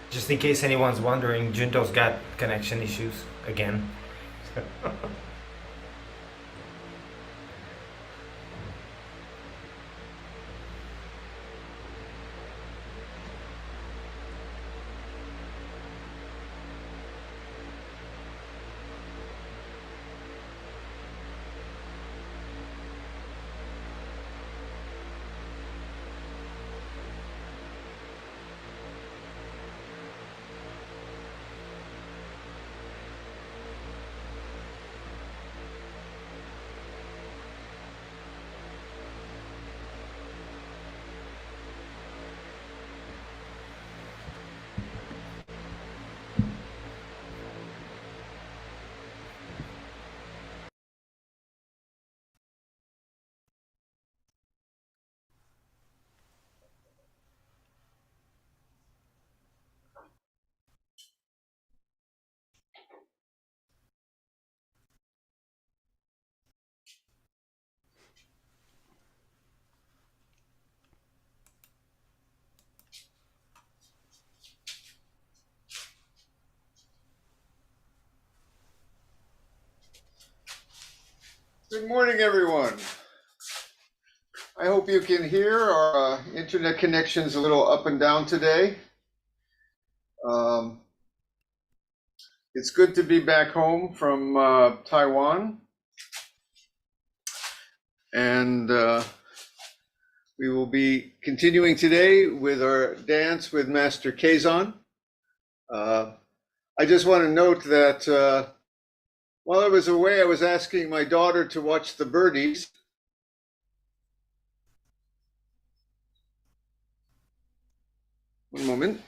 Just in case anyone's wondering, Junto's got connection issues again. Good morning, everyone. I hope you can hear. Our internet connection's a little up and down today. It's good to be back home from Taiwan. And we will be continuing today with our dance with Master Keizan. I just want to note that while I was away, I was asking my daughter to watch the birdies. One moment.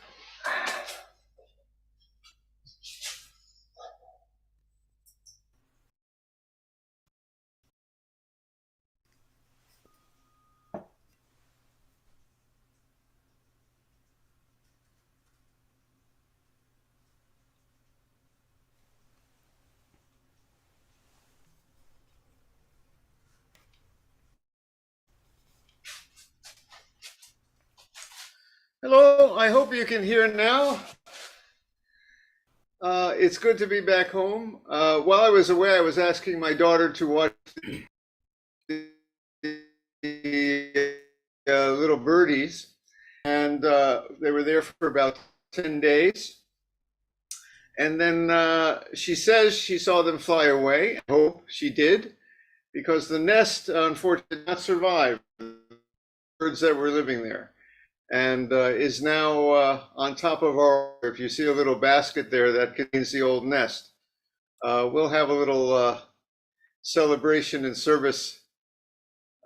Hello, I hope you can hear now. It's good to be back home. While I was away, I was asking my daughter to watch the little birdies, and they were there for about 10 days. And then she says she saw them fly away. I hope she did, because the nest, unfortunately, did not survive the birds that were living there, and is now on top of our, if you see a little basket there that contains the old nest, we'll have a little celebration and service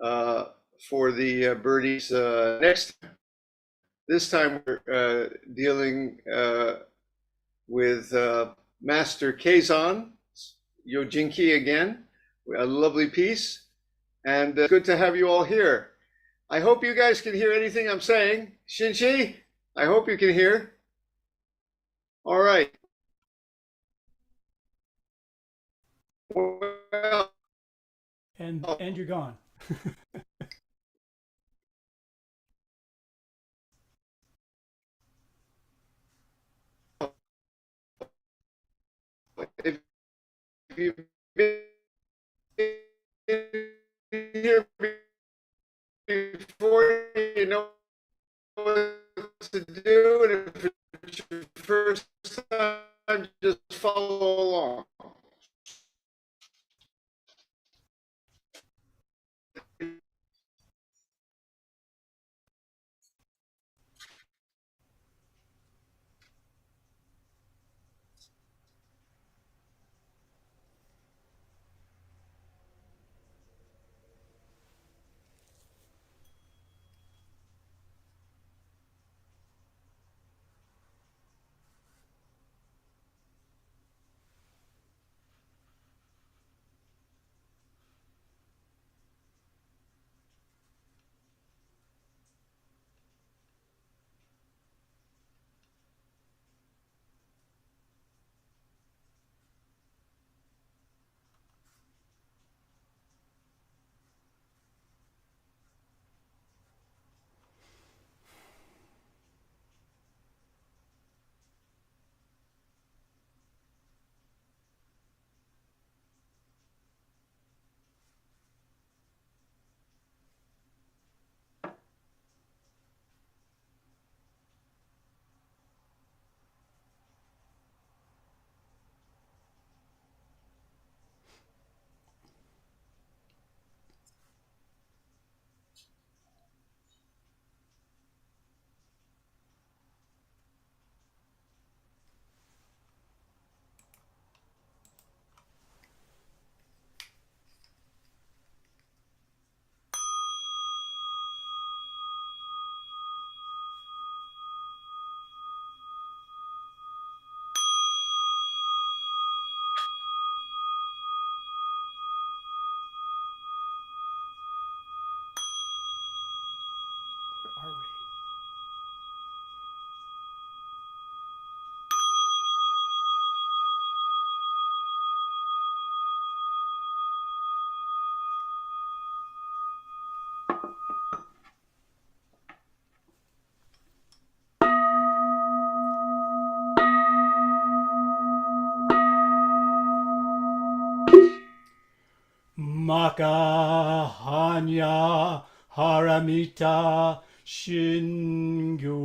for the birdies next time. This time we're dealing with Master Keizan, Yojinki again, a lovely piece, and good to have you all here. I hope you guys can hear anything I'm saying. Shinchi, I hope you can hear. All right. Well, and you're gone. if you've been here before, you know what to do, and if it's your first time, just follow along. are we? Makahanya Haramita Shingyo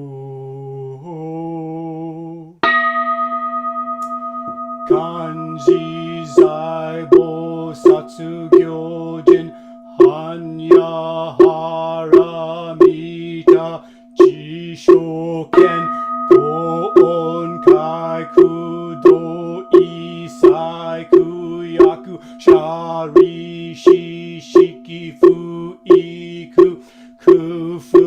Kanji Zaibo Satsugyojin Hanya Haramita Jishoken Goon Kai Kudo Isai Kuyaku Shari Shiki Fu Iku Kufu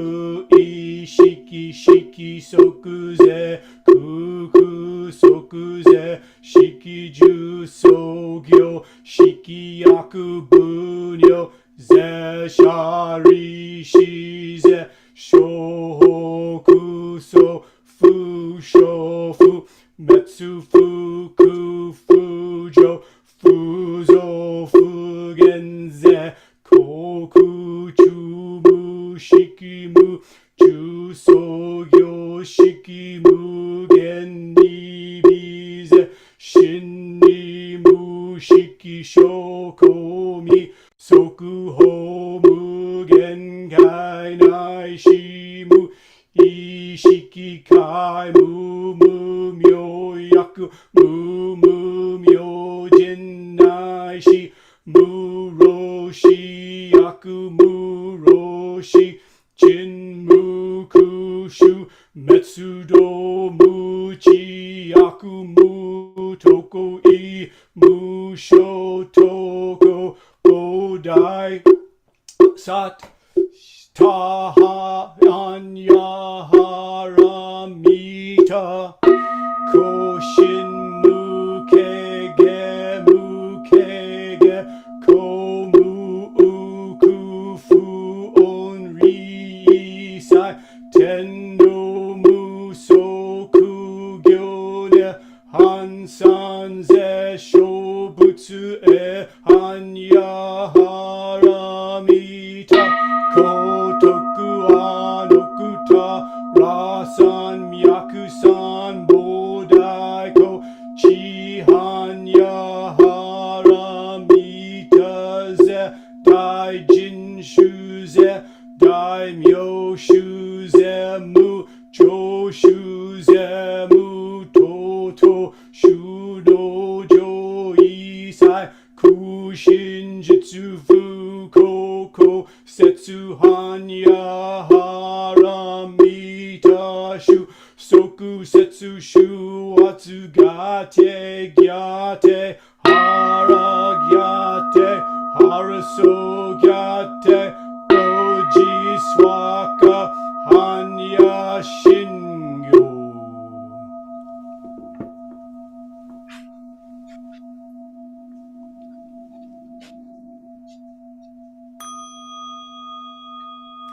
Ishiki Shiki Sokuze Kuku Sokuze Shiki Ju Sogyo Shiki Yaku Bunyo Ze Shari Shize Shohoku So Fu Shofu Metsu Fuku Fujo Fuzo Fugenze Koku Chumu Shikimu Jusogyo Shikimu Gennibize Shinnimu Shiki Shokomi Sokuho Mugenkai Nai Shimu Ishiki Kai Mumu Myo Yaku Mumu Myo Jinnai Shi Muroshi Yaku Muroshi Jinmu Kushu Metsudo Muchi Yaku Mutoko I Musho Toko Bodai Sat Taha Anya Haramita Koshin Mukege Mukege Komu Ukufu Onri Isai Tendo Musoku Gyone Hansan Ze Shobutsu E Hanya Haramita Kotoku Anokuta Rasan Myakusan Bodaiko Chihanya Haramita Ze Daijin Shuze Daimyo Shuze Mu Joshu Ze Mu Toto Shudojo Isai Kushin Jitsu Fukoko Setsu Hanya Haramita Shu Soku Setsu Shu Watsugate Gyate Hara Gyate Haraso Gyate Oji Swaka Hanya Shingyo.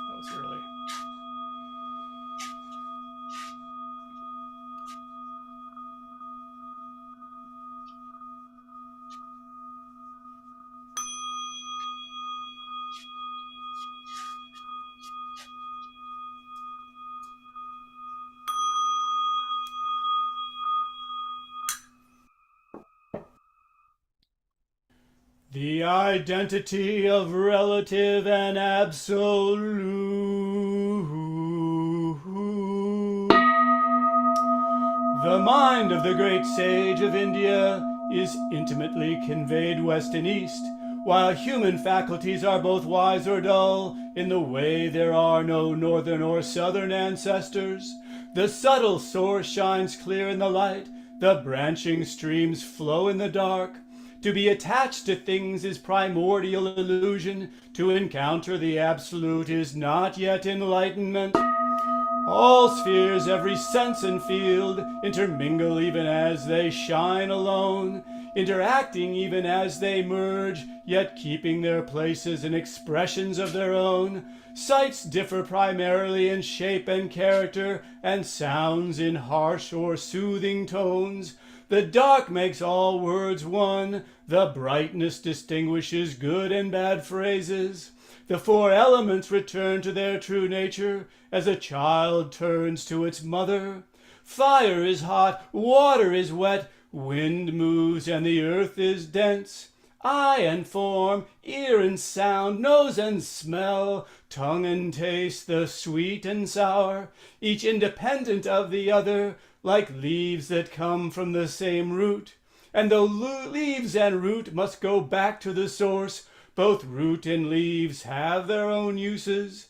That was early. The identity of relative and absolute. The mind of the great sage of India is intimately conveyed west and east, while human faculties are both wise or dull, in the way there are no northern or southern ancestors. The subtle source shines clear in the light, the branching streams flow in the dark. To be attached to things is primordial illusion. To encounter the absolute is not yet enlightenment. All spheres, every sense and field, intermingle even as they shine alone. interacting even as they merge, yet keeping their places and expressions of their own. Sights differ primarily in shape and character, and sounds in harsh or soothing tones. The dark makes all words one. The brightness distinguishes good and bad phrases. The four elements return to their true nature as a child turns to its mother. Fire is hot, water is wet, wind moves and the earth is dense. Eye and form, ear and sound, nose and smell, tongue and taste, the sweet and sour, each independent of the other, like leaves that come from the same root. And though leaves and root must go back to the source, both root and leaves have their own uses.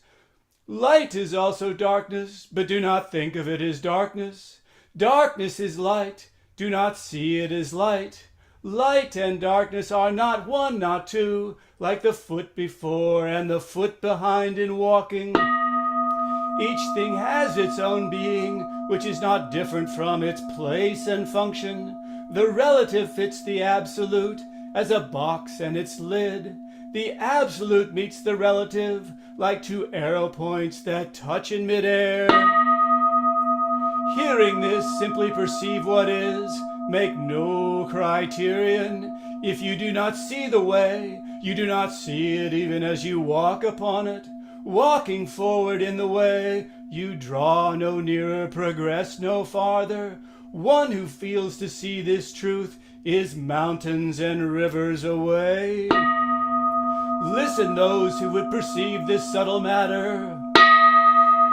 Light is also darkness, but do not think of it as darkness. Darkness is light, do not see it as light. Light and darkness are not one, not two, like the foot before and the foot behind in walking. Each thing has its own being, which is not different from its place and function. The relative fits the absolute as a box and its lid. The absolute meets the relative like two arrow points that touch in midair. Hearing this, simply perceive what is. Make no criterion. If you do not see the way, you do not see it even as you walk upon it. Walking forward in the way, you draw no nearer, progress no farther. One who feels to see this truth is mountains and rivers away. Listen, those who would perceive this subtle matter.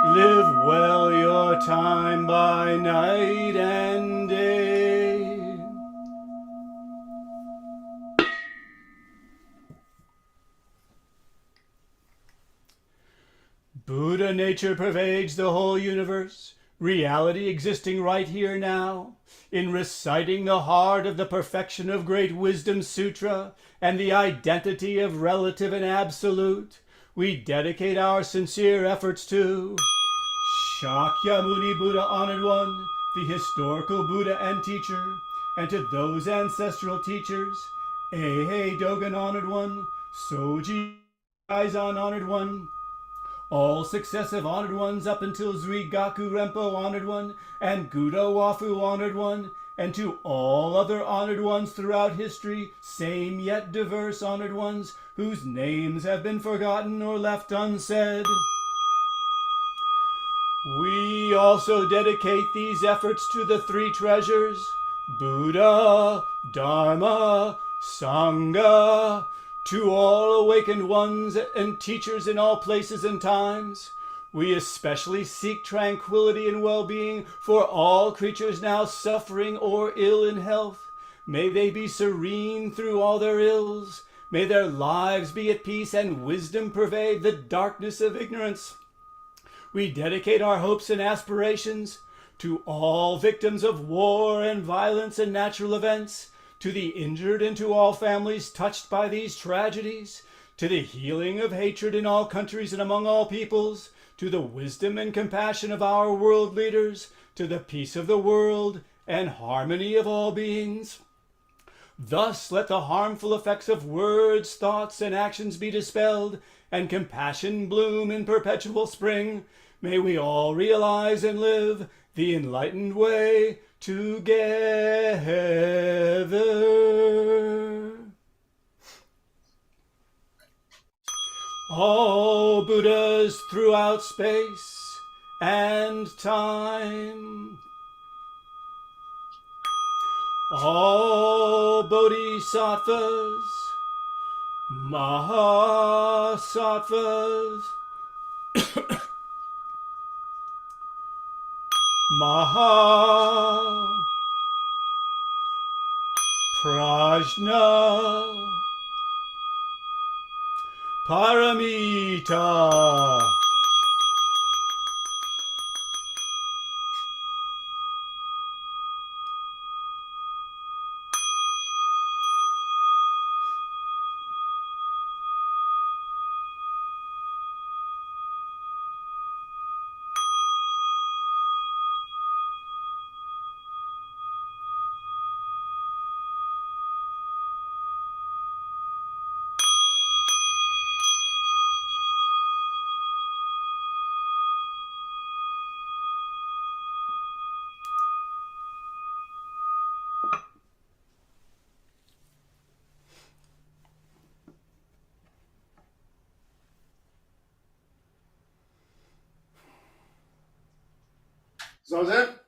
Live well your time by night and day. Buddha nature pervades the whole universe, reality existing right here now. In reciting the heart of the perfection of Great Wisdom Sutra and the identity of relative and absolute, we dedicate our sincere efforts to Shakyamuni Buddha Honored One, the historical Buddha and teacher, and to those ancestral teachers, Eihei Dogen Honored One, Soji Keizan Honored One, all successive Honored Ones up until Zuigaku Rempo Honored One, and Gudo Wafu Honored One, and to all other Honored Ones throughout history, same yet diverse Honored Ones, whose names have been forgotten or left unsaid. We also dedicate these efforts to the three treasures, Buddha, Dharma, Sangha, to all awakened ones and teachers in all places and times. We especially seek tranquility and well-being for all creatures now suffering or ill in health. May they be serene through all their ills. May their lives be at peace and wisdom pervade the darkness of ignorance. We dedicate our hopes and aspirations to all victims of war and violence and natural events, to the injured and to all families touched by these tragedies, to the healing of hatred in all countries and among all peoples, to the wisdom and compassion of our world leaders, to the peace of the world and harmony of all beings. Thus let the harmful effects of words, thoughts, and actions be dispelled, and compassion bloom in perpetual spring. May we all realize and live the enlightened way together. All Buddhas throughout space and time, all Bodhisattvas, Mahasattvas, Maha, Prajna, Paramita. Zazen?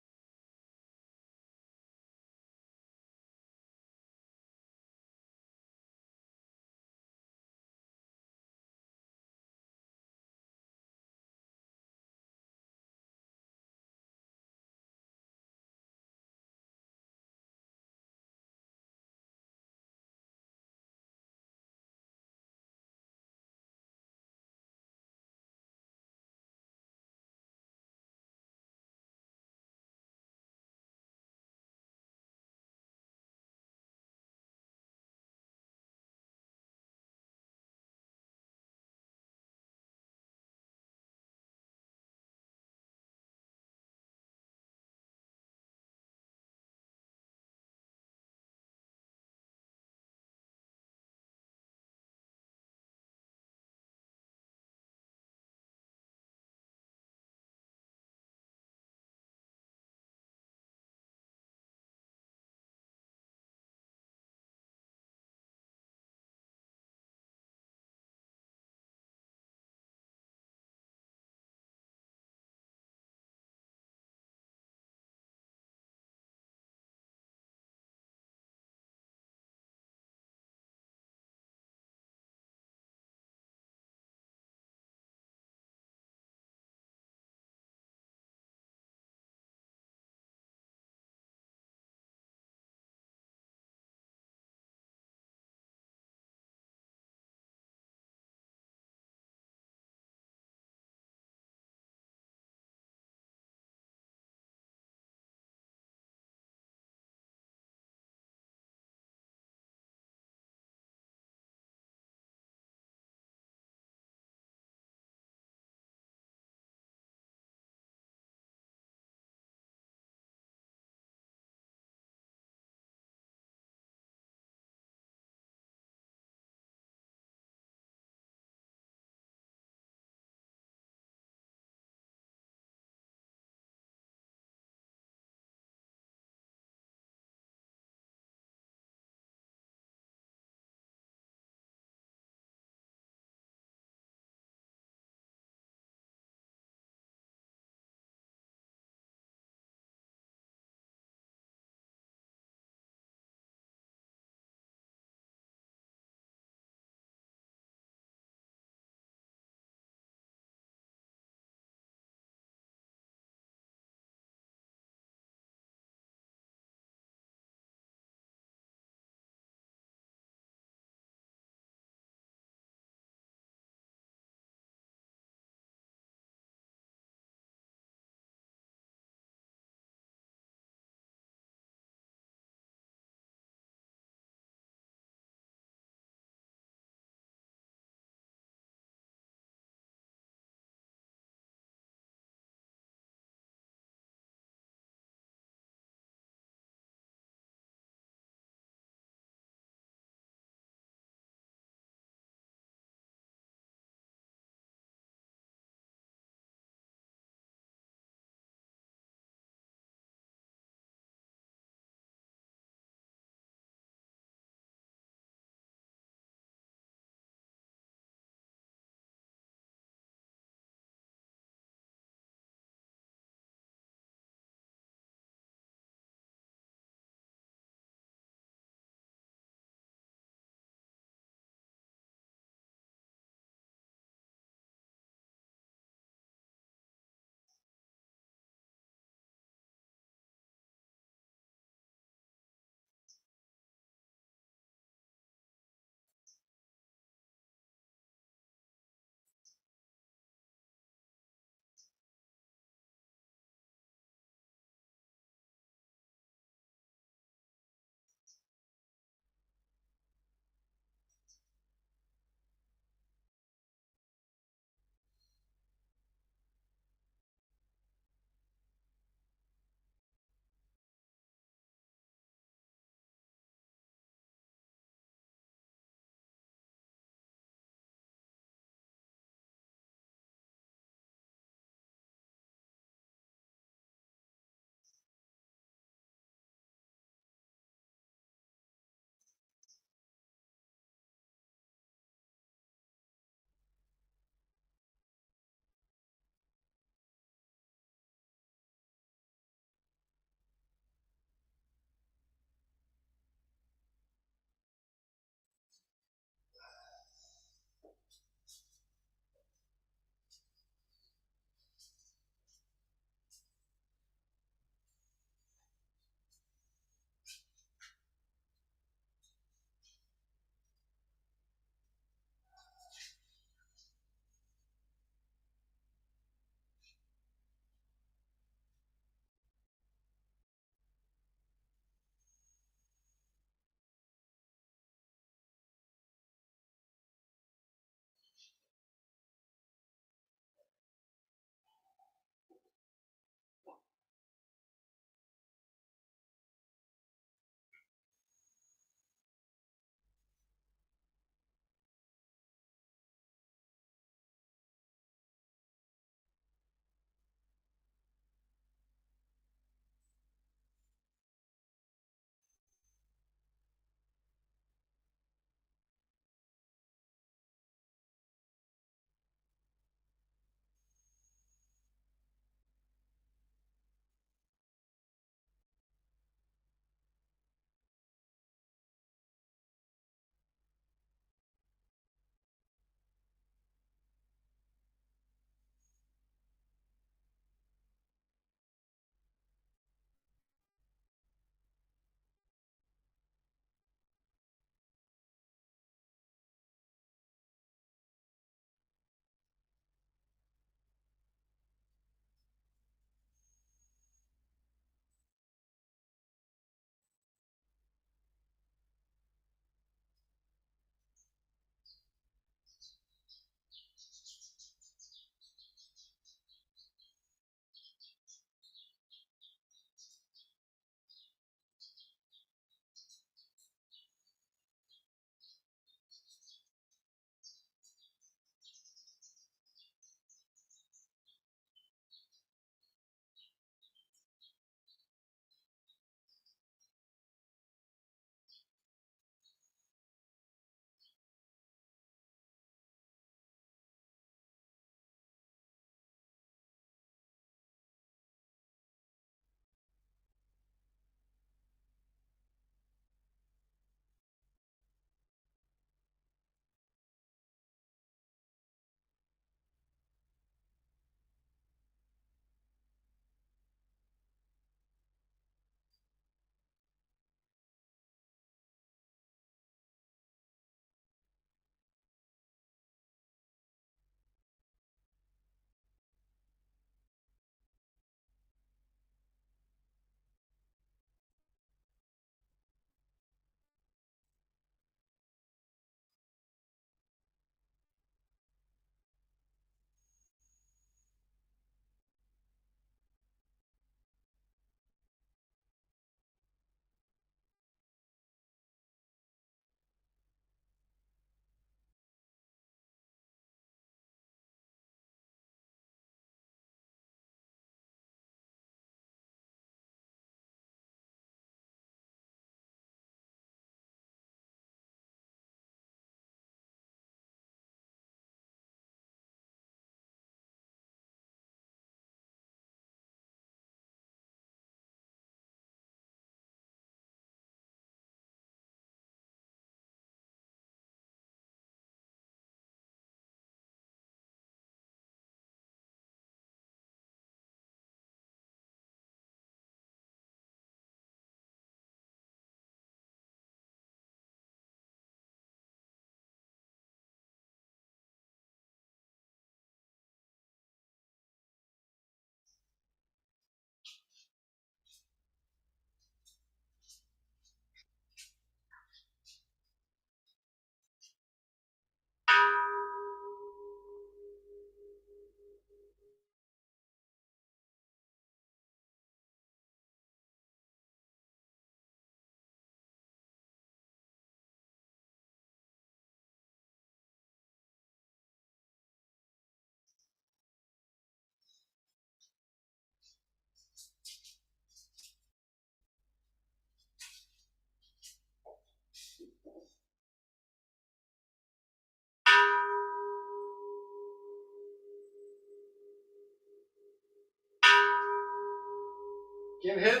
Kinhin?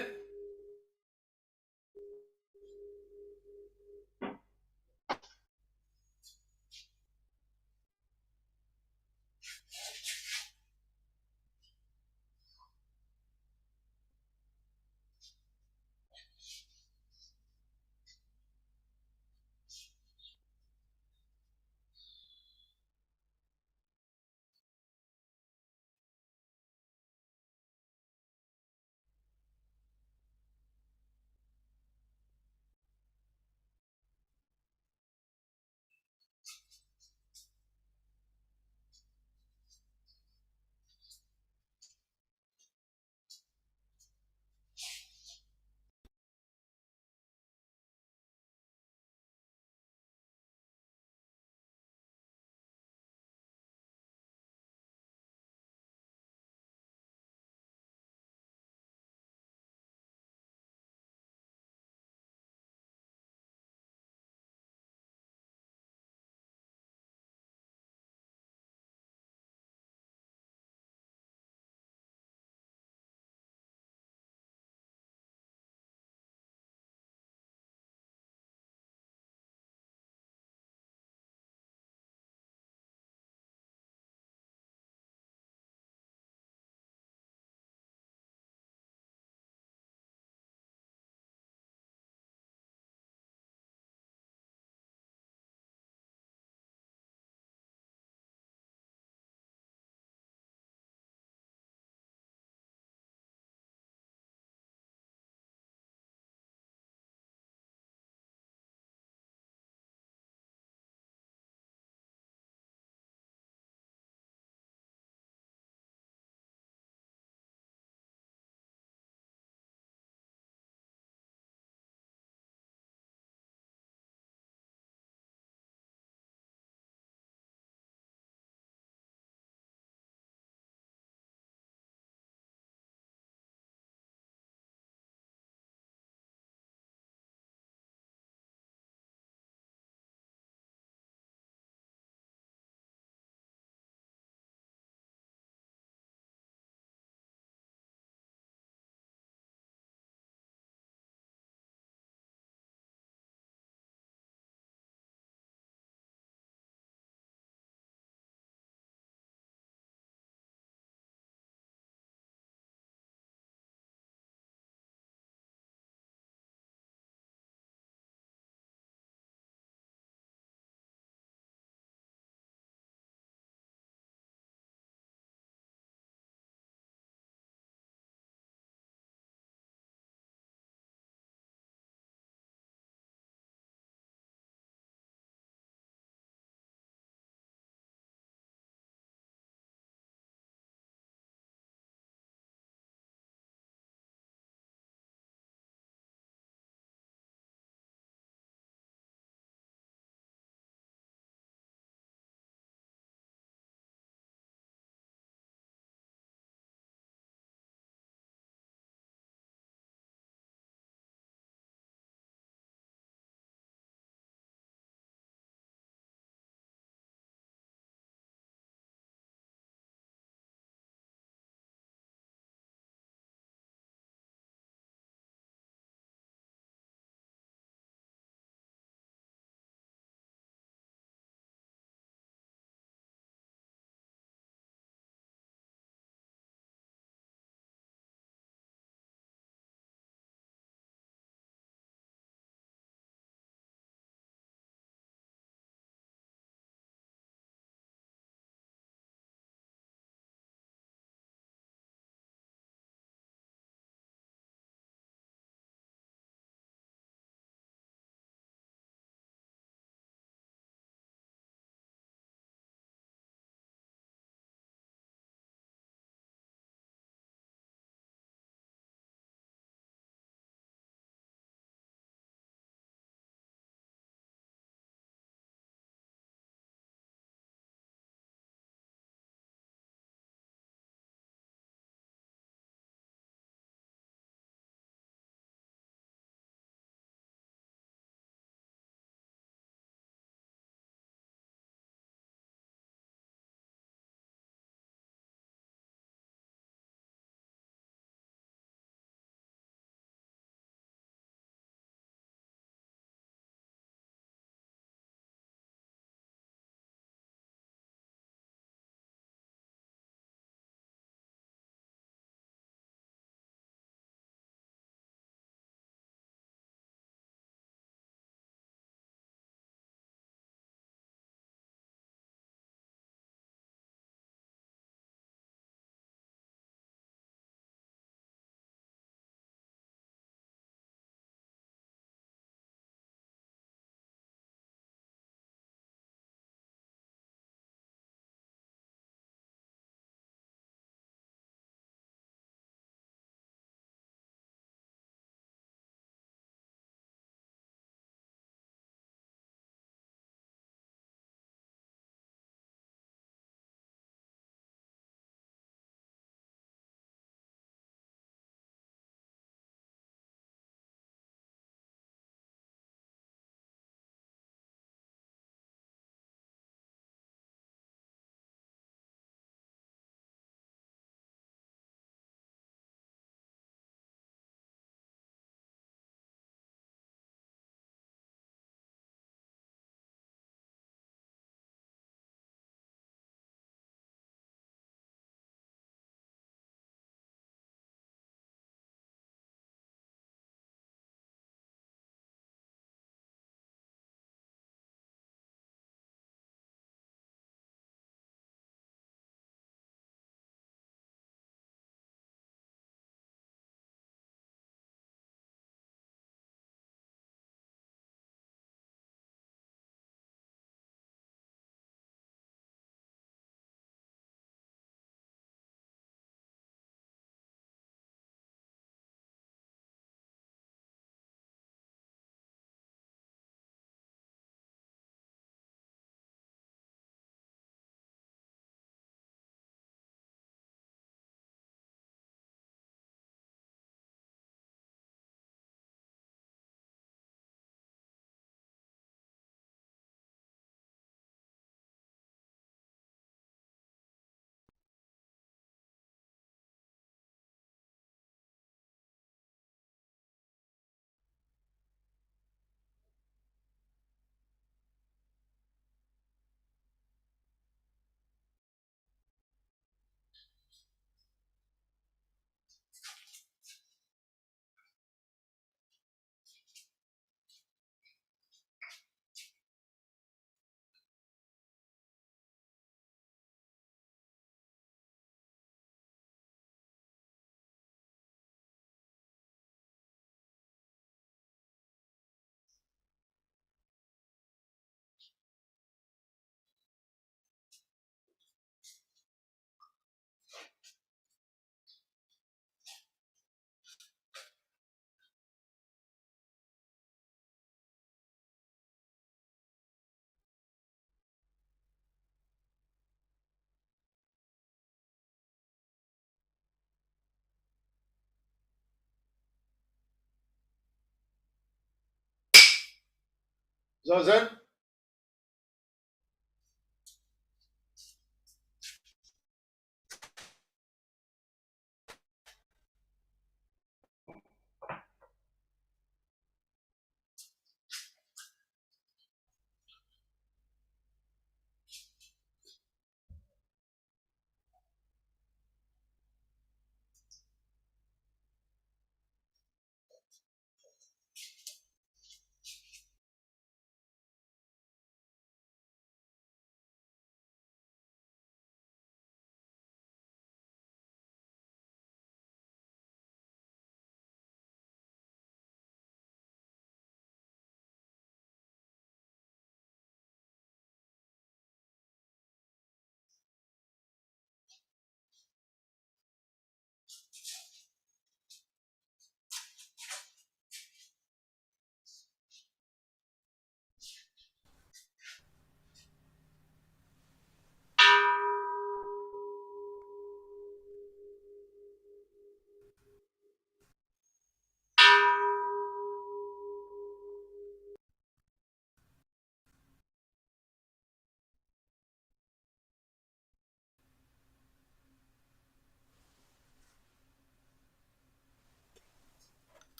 Zazen?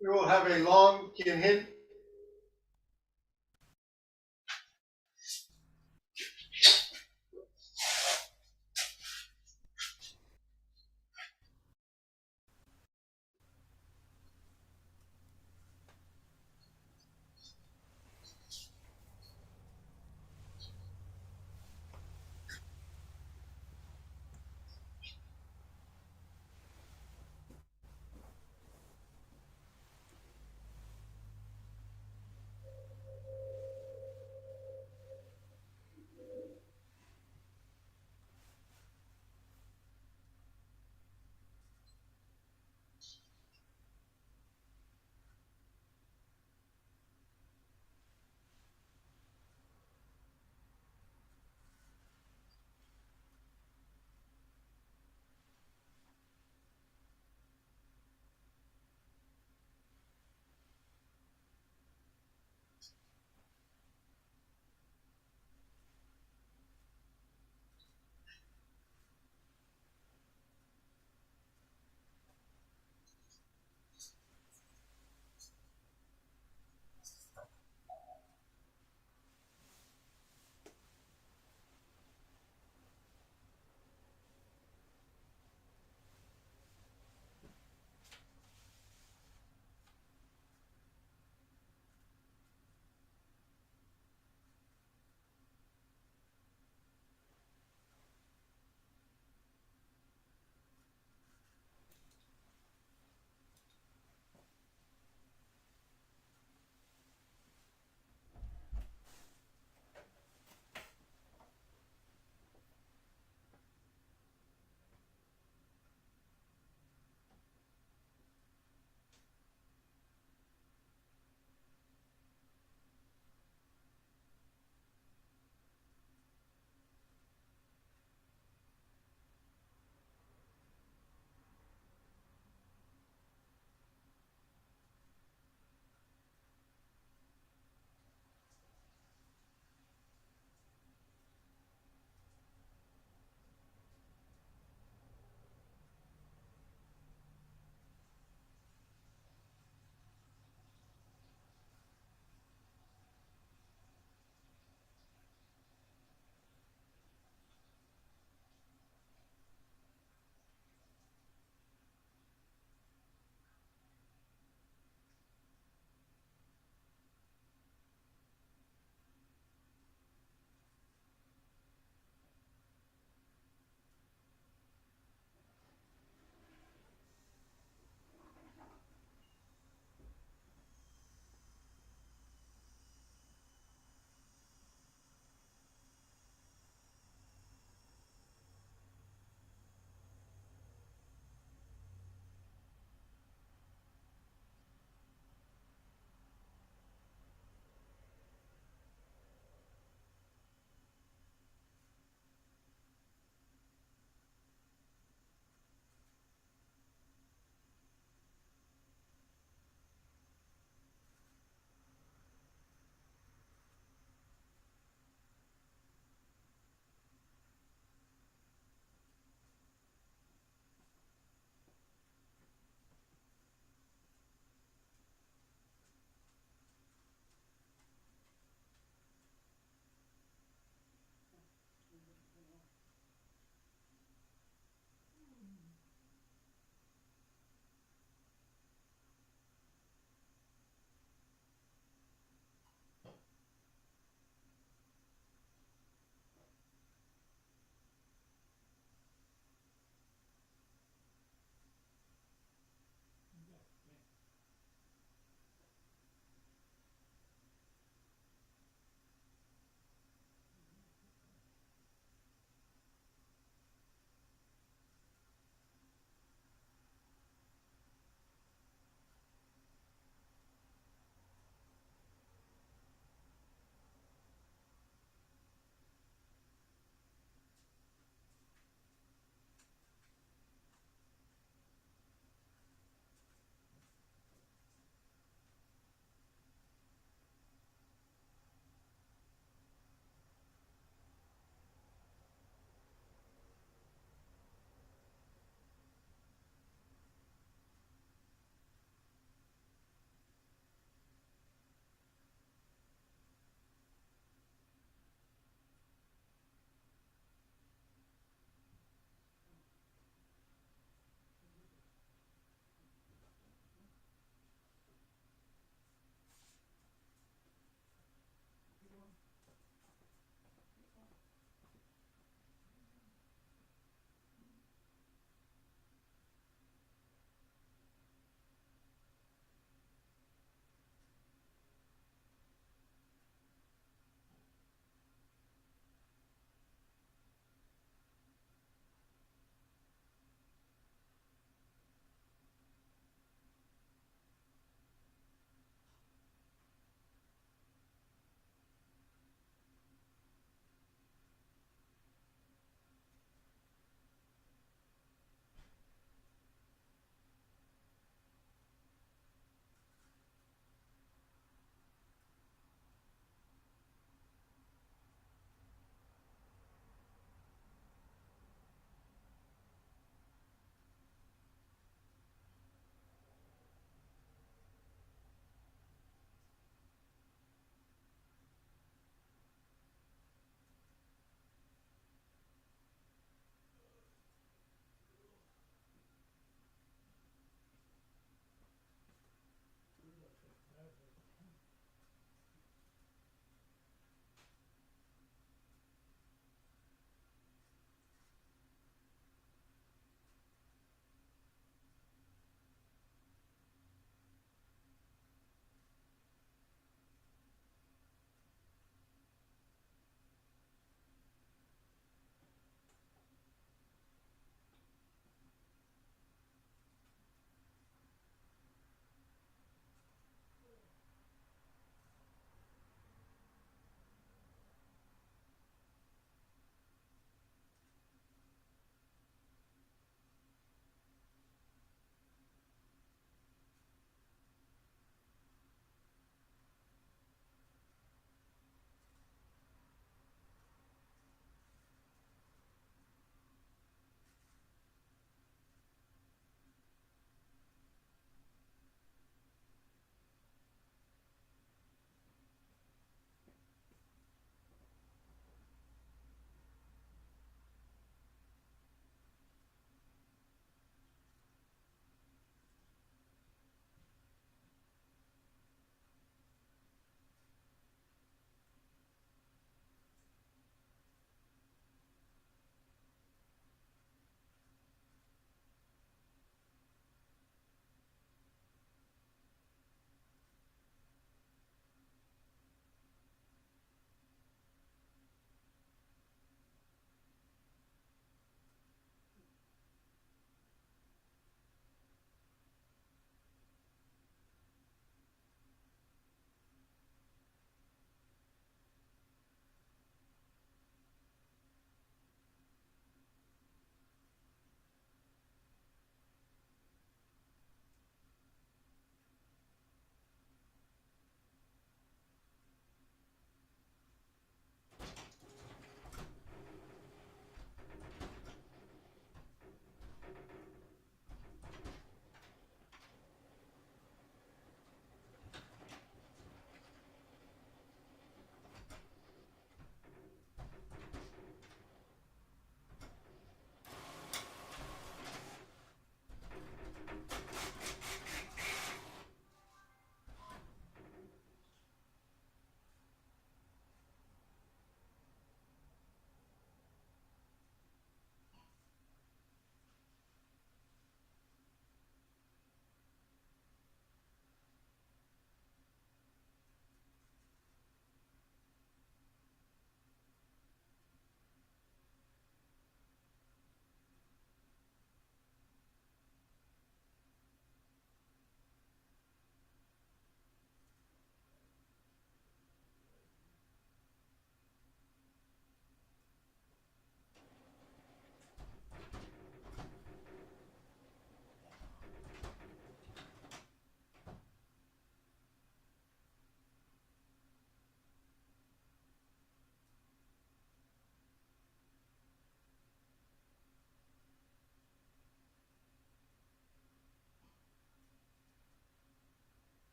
We will have a long Kinhin.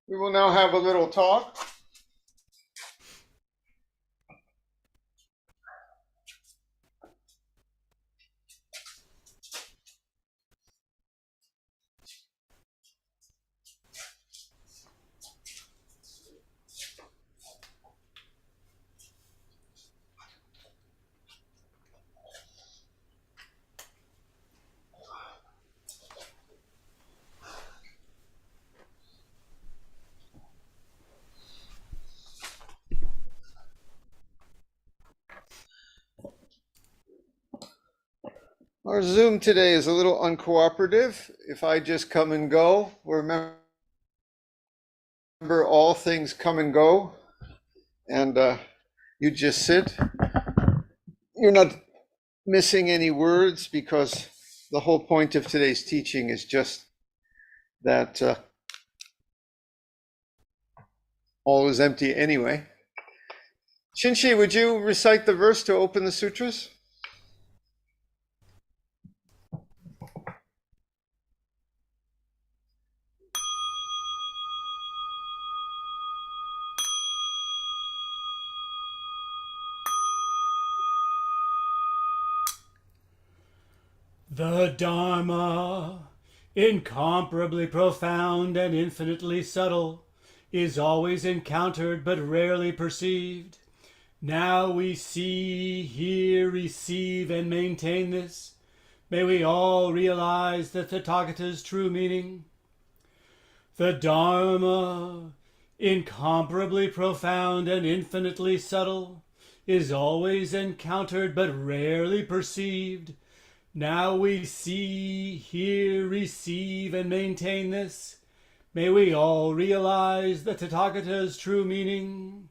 We will now have a little talk. Our Zoom today is a little uncooperative. If I just come and go, remember all things come and go, and you just sit. You're not missing any words because the whole point of today's teaching is just that all is empty anyway. Shinshi, would you recite the verse to open the sutras? The Dharma, incomparably profound and infinitely subtle, is always encountered but rarely perceived. Now we see, hear, receive, and maintain this. May we all realize the Tathagata's true meaning. The Dharma, incomparably profound and infinitely subtle, is always encountered but rarely perceived. Now we see, hear, receive, and maintain this. May we all realize the Tathagata's true meaning.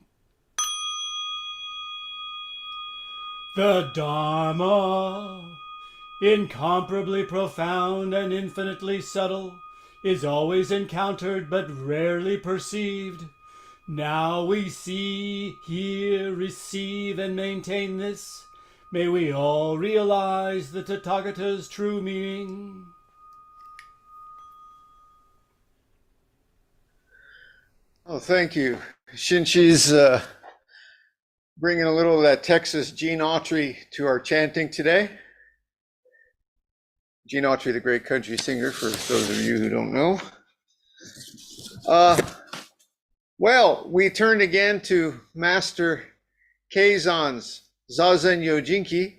The Dharma, incomparably profound and infinitely subtle, is always encountered but rarely perceived. Now we see, hear, receive, and maintain this. May we all realize the Tathagata's true meaning. Oh, thank you. Shinshi's bringing a little of that Texas Gene Autry to our chanting today. Gene Autry, the great country singer, for those of you who don't know. Well, we turn again to Master Keizan's Zazen-Yojinki,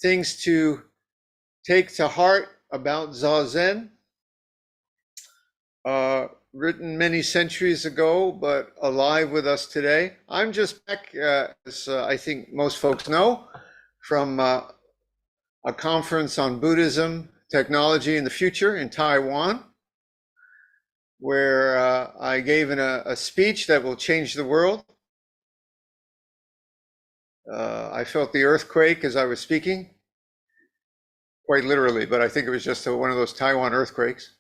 things to take to heart about Zazen. Written many centuries ago, but alive with us today. I'm just back, as I think most folks know, from a conference on Buddhism, technology, and the future in Taiwan, where I gave a speech that will change the world. I felt the earthquake as I was speaking, quite literally, but I think it was just one of those Taiwan earthquakes.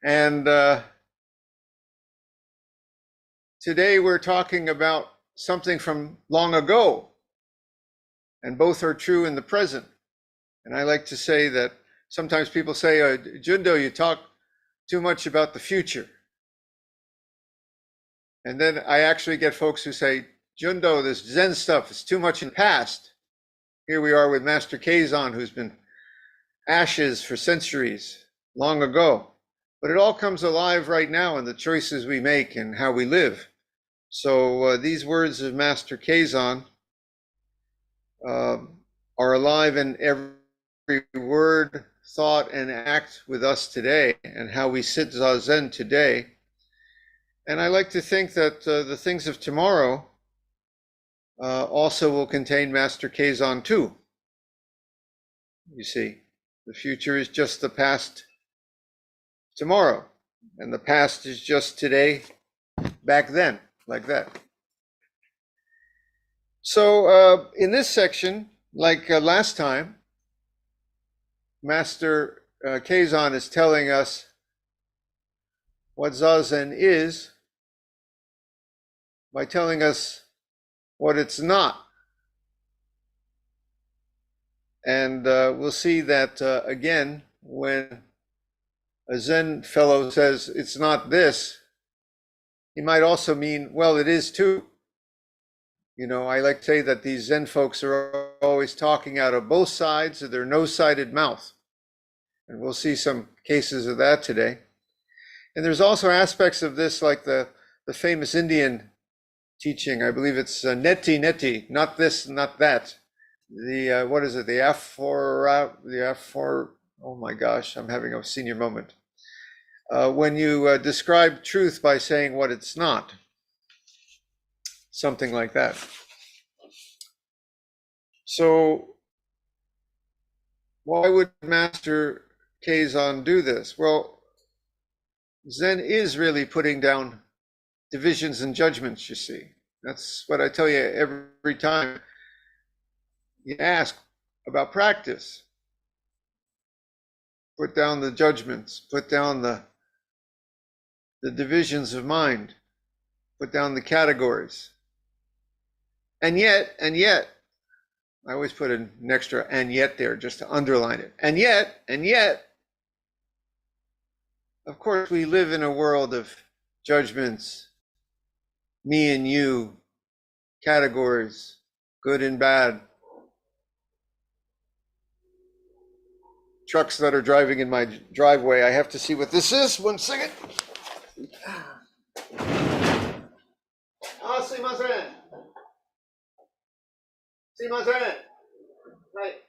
And today we're talking about something from long ago, and both are true in the present. And I like to say that sometimes people say, Jundo, you talk too much about the future. And then I actually get folks who say, Jundo, this Zen stuff is too much in the past. Here we are with Master Keizan, who's been ashes for centuries, long ago. But it all comes alive right now in the choices we make and how we live. So these words of Master Keizan are alive in every word, thought, and act with us today, and how we sit Zazen today. And I like to think that the things of tomorrow also will contain Master Keizan too. You see, the future is just the past tomorrow, and the past is just today back then, like that. So in this section, like last time, Master Keizan is telling us what Zazen is by telling us what it's not. And we'll see that again, when a Zen fellow says it's not this, He might also mean, well, it is too. You know, I like to say that these Zen folks are always talking out of both sides of their no-sided mouth. And we'll see some cases of that today. And there's also aspects of this, like the famous Indian teaching. I believe it's neti neti, not this, not that. The what is it? The oh my gosh, I'm having a senior moment. When you describe truth by saying what it's not, something like that. So why would Master Keizan do this? Well, Zen is really putting down divisions and judgments, you see. That's what I tell you every time you ask about practice. Put down the judgments, put down the divisions of mind, put down the categories. And yet, I always put an extra and yet there just to underline it. And yet, of course, we live in a world of judgments, me and you, categories, good and bad. Trucks that are driving in my driveway. I have to see what this is. 1 second. Ah, すいません。すいません。はい。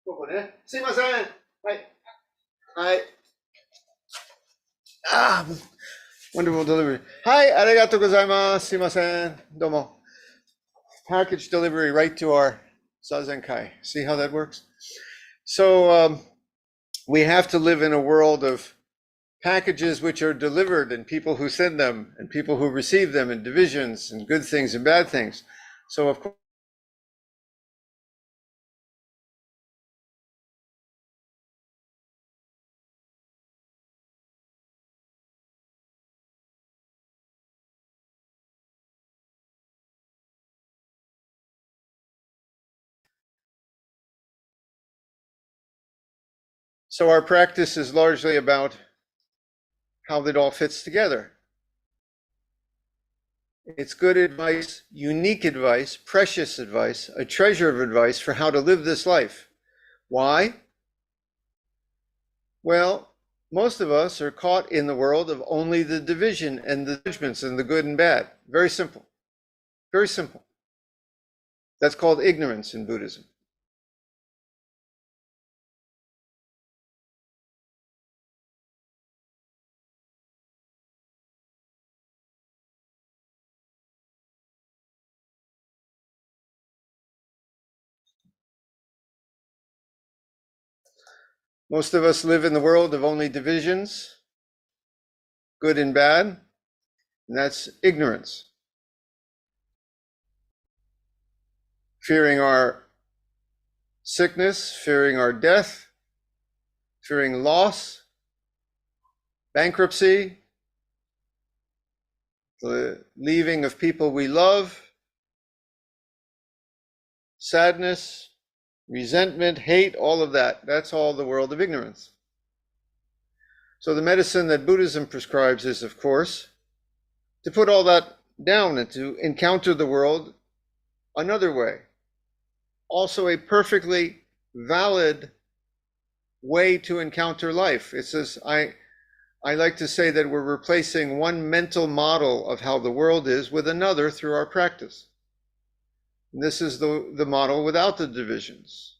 ここね。すいません。はい。はい。Ah, wonderful delivery. Hi, ありがとうございます。すいません。どうも。Package delivery right to our Zazenkai. See how that works? So we have to live in a world of packages which are delivered and people who send them and people who receive them and divisions and good things and bad things. So of course, so our practice is largely about how it all fits together. It's good advice, unique advice, precious advice, a treasure of advice for how to live this life. Why? Well, most of us are caught in the world of only the division and the judgments and the good and bad. Very simple. Very simple. That's called ignorance in Buddhism. Most of us live in the world of only divisions, good and bad, and that's ignorance. Fearing our sickness, fearing our death, fearing loss, bankruptcy, the leaving of people we love, sadness, resentment, hate, all of that. That's all the world of ignorance. So the medicine that Buddhism prescribes is, of course, to put all that down and to encounter the world another way. Also a perfectly valid way to encounter life. It says, I like to say that we're replacing one mental model of how the world is with another through our practice. And this is the model without the divisions.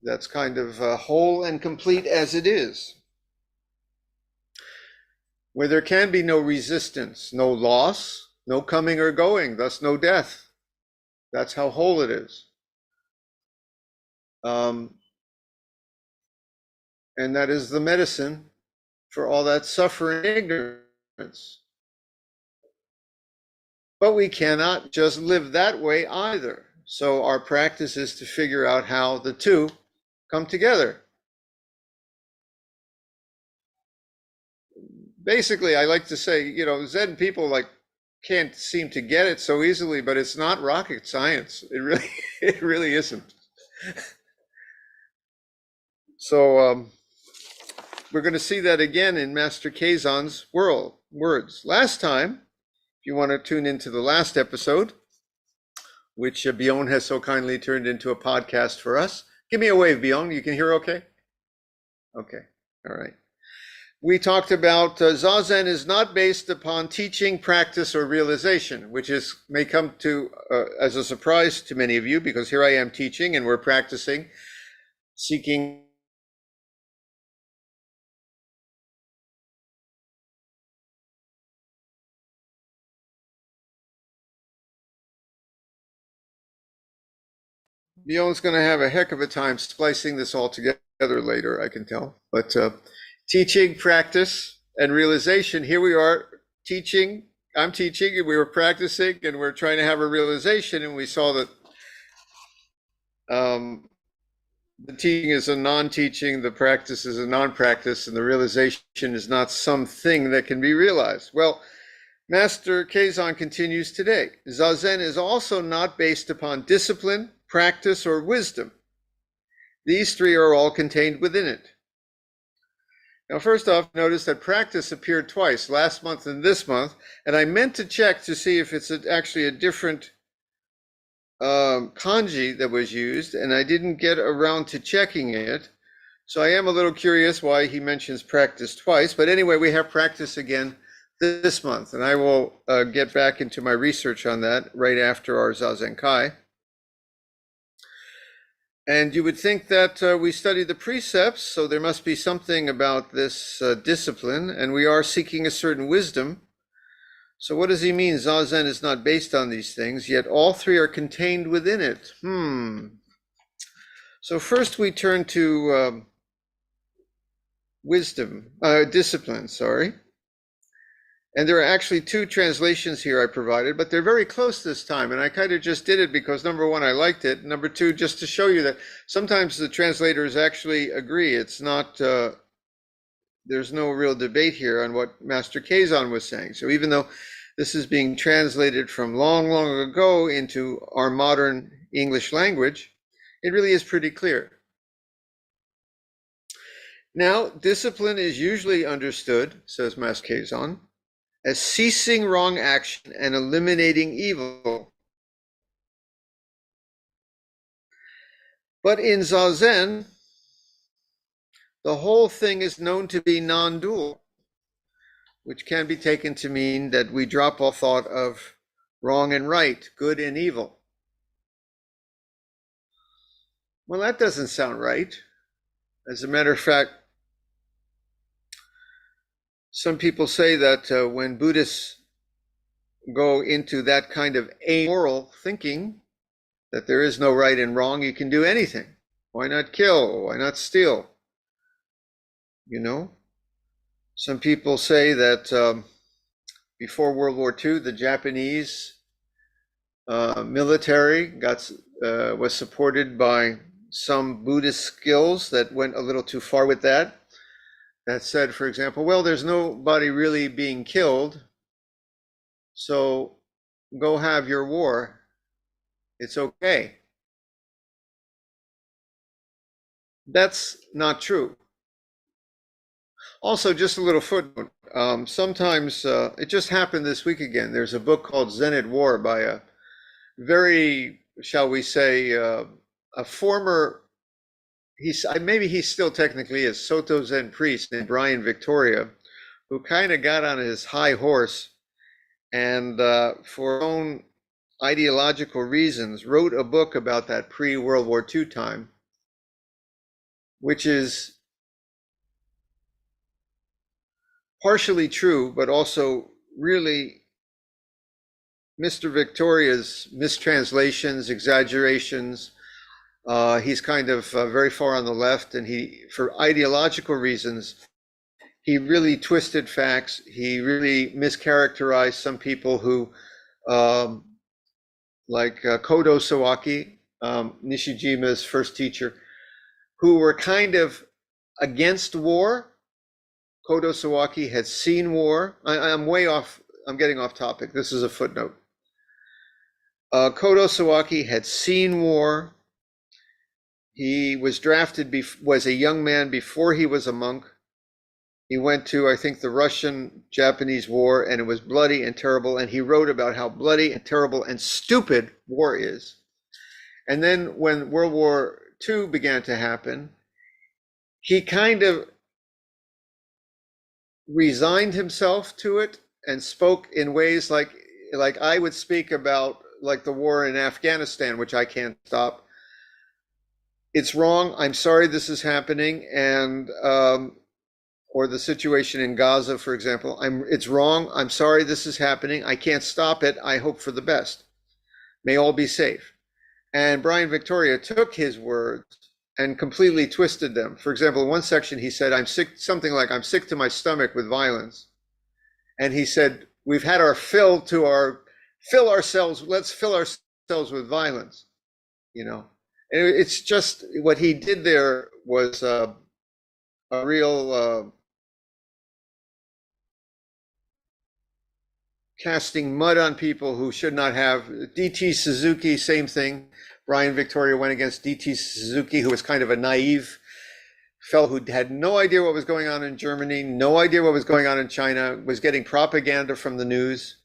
That's kind of whole and complete as it is. Where there can be no resistance, no loss, no coming or going, thus no death. That's how whole it is. And that is the medicine for all that suffering and ignorance. But we cannot just live that way either. So our practice is to figure out how the two come together. Basically, I like to say, you know, Zen people can't seem to get it so easily, but it's not rocket science. It really isn't. So we're going to see that again in Master Keizan's words. Last time, If you want to tune into the last episode, which Bjorn has so kindly turned into a podcast for us. Give me a wave, Bjorn. You can hear okay? Okay. All right. We talked about Zazen is not based upon teaching, practice, or realization, which may come to as a surprise to many of you, because here I am teaching and we're practicing, seeking Bjorn's going to have a heck of a time splicing this all together later, I can tell. But teaching, practice, and realization, here we are teaching. I'm teaching, and we were practicing, and we're trying to have a realization, and we saw that the teaching is a non-teaching, the practice is a non-practice, and the realization is not something that can be realized. Well, Master Keizan continues today. Zazen is also not based upon discipline, practice, or wisdom. These three are all contained within it. Now, first off, notice that practice appeared twice, last month and this month, and I meant to check to see if it's actually a different kanji that was used, and I didn't get around to checking it. So I am a little curious why he mentions practice twice, but anyway, we have practice again this month, and I will get back into my research on that right after our Zazenkai. And you would think that we study the precepts, so there must be something about this discipline, and we are seeking a certain wisdom. So what does he mean? Zazen is not based on these things, yet all three are contained within it. So first we turn to discipline, sorry. And there are actually two translations here I provided, but they're very close this time. And I kind of just did it because, number one, I liked it. Number two, just to show you that sometimes the translators actually agree. It's not, there's no real debate here on what Master Keizan was saying. So even though this is being translated from long, long ago into our modern English language, it really is pretty clear. Now, discipline is usually understood, says Master Keizan, as ceasing wrong action and eliminating evil. But in Zazen, the whole thing is known to be non-dual, which can be taken to mean that we drop all thought of wrong and right, good and evil. Well, that doesn't sound right. As a matter of fact, some people say that when Buddhists go into that kind of amoral thinking, that there is no right and wrong, you can do anything. Why not kill? Why not steal? You know? Some people say that before World War II, the Japanese military was supported by some Buddhist skills that went a little too far with that. That said, for example, well, there's nobody really being killed, so go have your war. It's okay. That's not true. Also, just a little footnote. Sometimes, it just happened this week again. There's a book called Zen at War by a very, shall we say, a former, maybe he still technically is, Soto Zen priest named Brian Victoria, who kind of got on his high horse and for own ideological reasons wrote a book about that pre-World War II time, which is partially true, but also really Mr. Victoria's mistranslations, exaggerations. He's kind of very far on the left, and he, for ideological reasons, he really twisted facts. He really mischaracterized some people who, like Kodo Sawaki, Nishijima's first teacher, who were kind of against war. Kodo Sawaki had seen war. I'm way off, I'm getting off topic. This is a footnote. Kodo Sawaki had seen war. He was drafted, was a young man before he was a monk. He went to, I think, the Russian-Japanese War, and it was bloody and terrible. And he wrote about how bloody and terrible and stupid war is. And then when World War II began to happen, he kind of resigned himself to it and spoke in ways like I would speak about, like the war in Afghanistan, which I can't stop. It's wrong. I'm sorry this is happening. And or the situation in Gaza, for example. It's wrong. I'm sorry this is happening. I can't stop it. I hope for the best. May all be safe. And Brian Victoria took his words and completely twisted them. For example, in one section he said, I'm sick, something like, I'm sick to my stomach with violence. And he said, we've had our let's fill ourselves with violence. You know, and it's just, what he did there was a real casting mud on people who should not have. D.T. Suzuki, same thing. Brian Victoria went against D.T. Suzuki, who was kind of a naive fellow who had no idea what was going on in Germany, no idea what was going on in China, was getting propaganda from the news.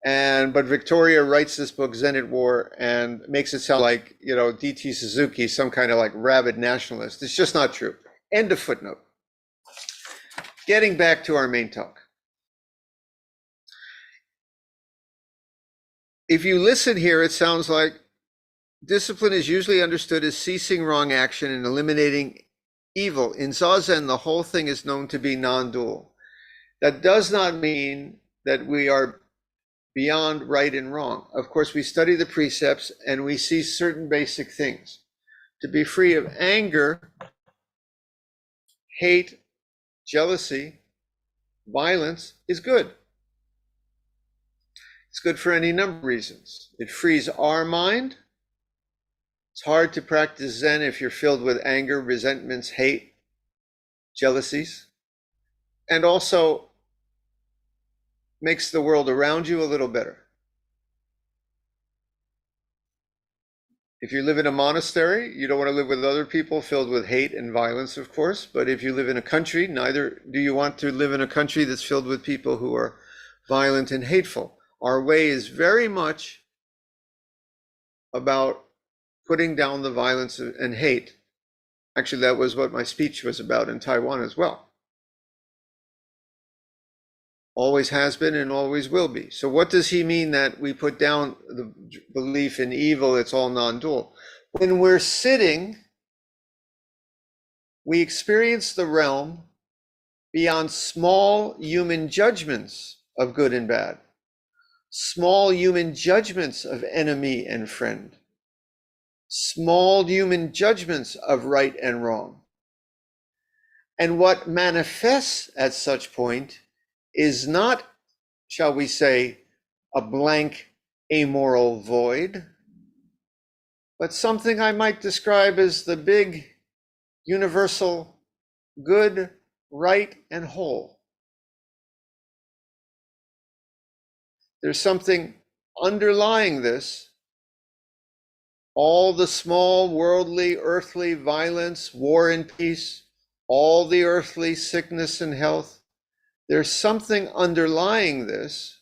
But Victoria writes this book, Zen at War, and makes it sound like, you know, D.T. Suzuki, some kind of like rabid nationalist. It's just not true. End of footnote. Getting back to our main talk. If you listen here, it sounds like discipline is usually understood as ceasing wrong action and eliminating evil. In Zazen, the whole thing is known to be non-dual. That does not mean that we are beyond right and wrong. Of course, we study the precepts and we see certain basic things. To be free of anger, hate, jealousy, violence is good. It's good for any number of reasons. It frees our mind. It's hard to practice Zen if you're filled with anger, resentments, hate, jealousies, and also makes the world around you a little better. If you live in a monastery, you don't want to live with other people filled with hate and violence, of course, but if you live in a country, neither do you want to live in a country that's filled with people who are violent and hateful. Our way is very much about putting down the violence and hate. Actually, that was what my speech was about in Taiwan as well. Always has been and always will be. So what does he mean that we put down the belief in evil, it's all non-dual? When we're sitting, we experience the realm beyond small human judgments of good and bad, small human judgments of enemy and friend, small human judgments of right and wrong. And what manifests at such point is not, shall we say, a blank amoral void, but something I might describe as the big universal good, right, and whole. There's something underlying this. All the small worldly, earthly violence, war and peace, all the earthly sickness and health, there's something underlying this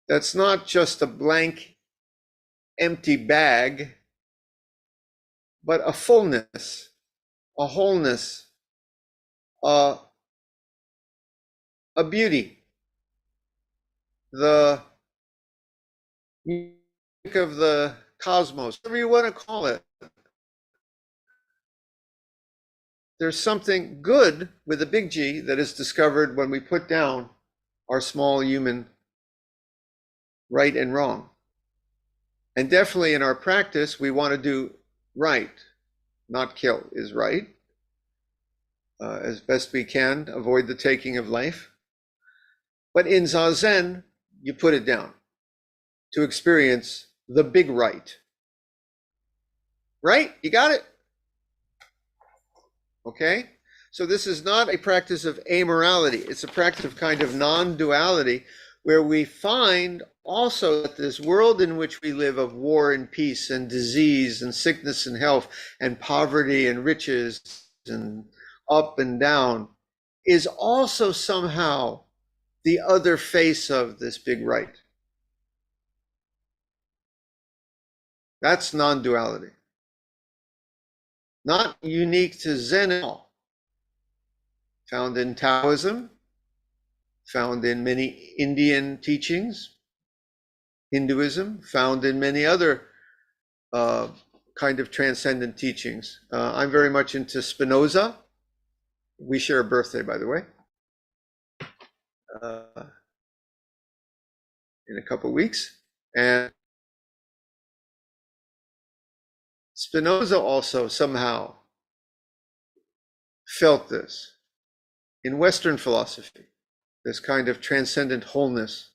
that's not just a blank, empty bag, but a fullness, a wholeness, a beauty. The music of the cosmos, whatever you want to call it. There's something good with a big G that is discovered when we put down our small human right and wrong. And definitely in our practice, we want to do right, not kill is right. As best we can, avoid the taking of life. But in Zazen, you put it down to experience the big right. Right? You got it? Okay? So this is not a practice of amorality. It's a practice of kind of non-duality where we find also that this world in which we live of war and peace and disease and sickness and health and poverty and riches and up and down, is also somehow the other face of this big right. That's non-duality. Not unique to Zen at all. Found in Taoism, found in many Indian teachings, Hinduism, found in many other kind of transcendent teachings. I'm very much into Spinoza. We share a birthday, by the way, in a couple of weeks. And Spinoza also somehow felt this in Western philosophy, this kind of transcendent wholeness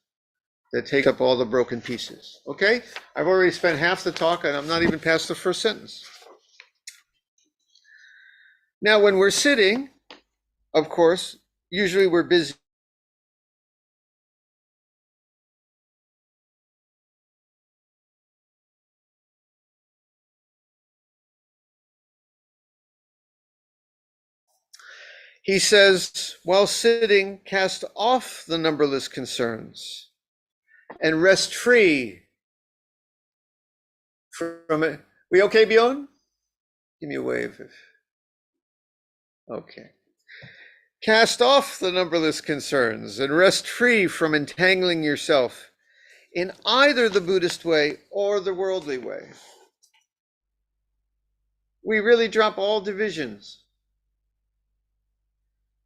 that takes up all the broken pieces. Okay, I've already spent half the talk and I'm not even past the first sentence. Now, when we're sitting, of course, usually we're busy. He says, while sitting, cast off the numberless concerns and rest free from it. We okay, Bjorn? Give me a wave. Okay. Cast off the numberless concerns and rest free from entangling yourself in either the Buddhist way or the worldly way. We really drop all divisions.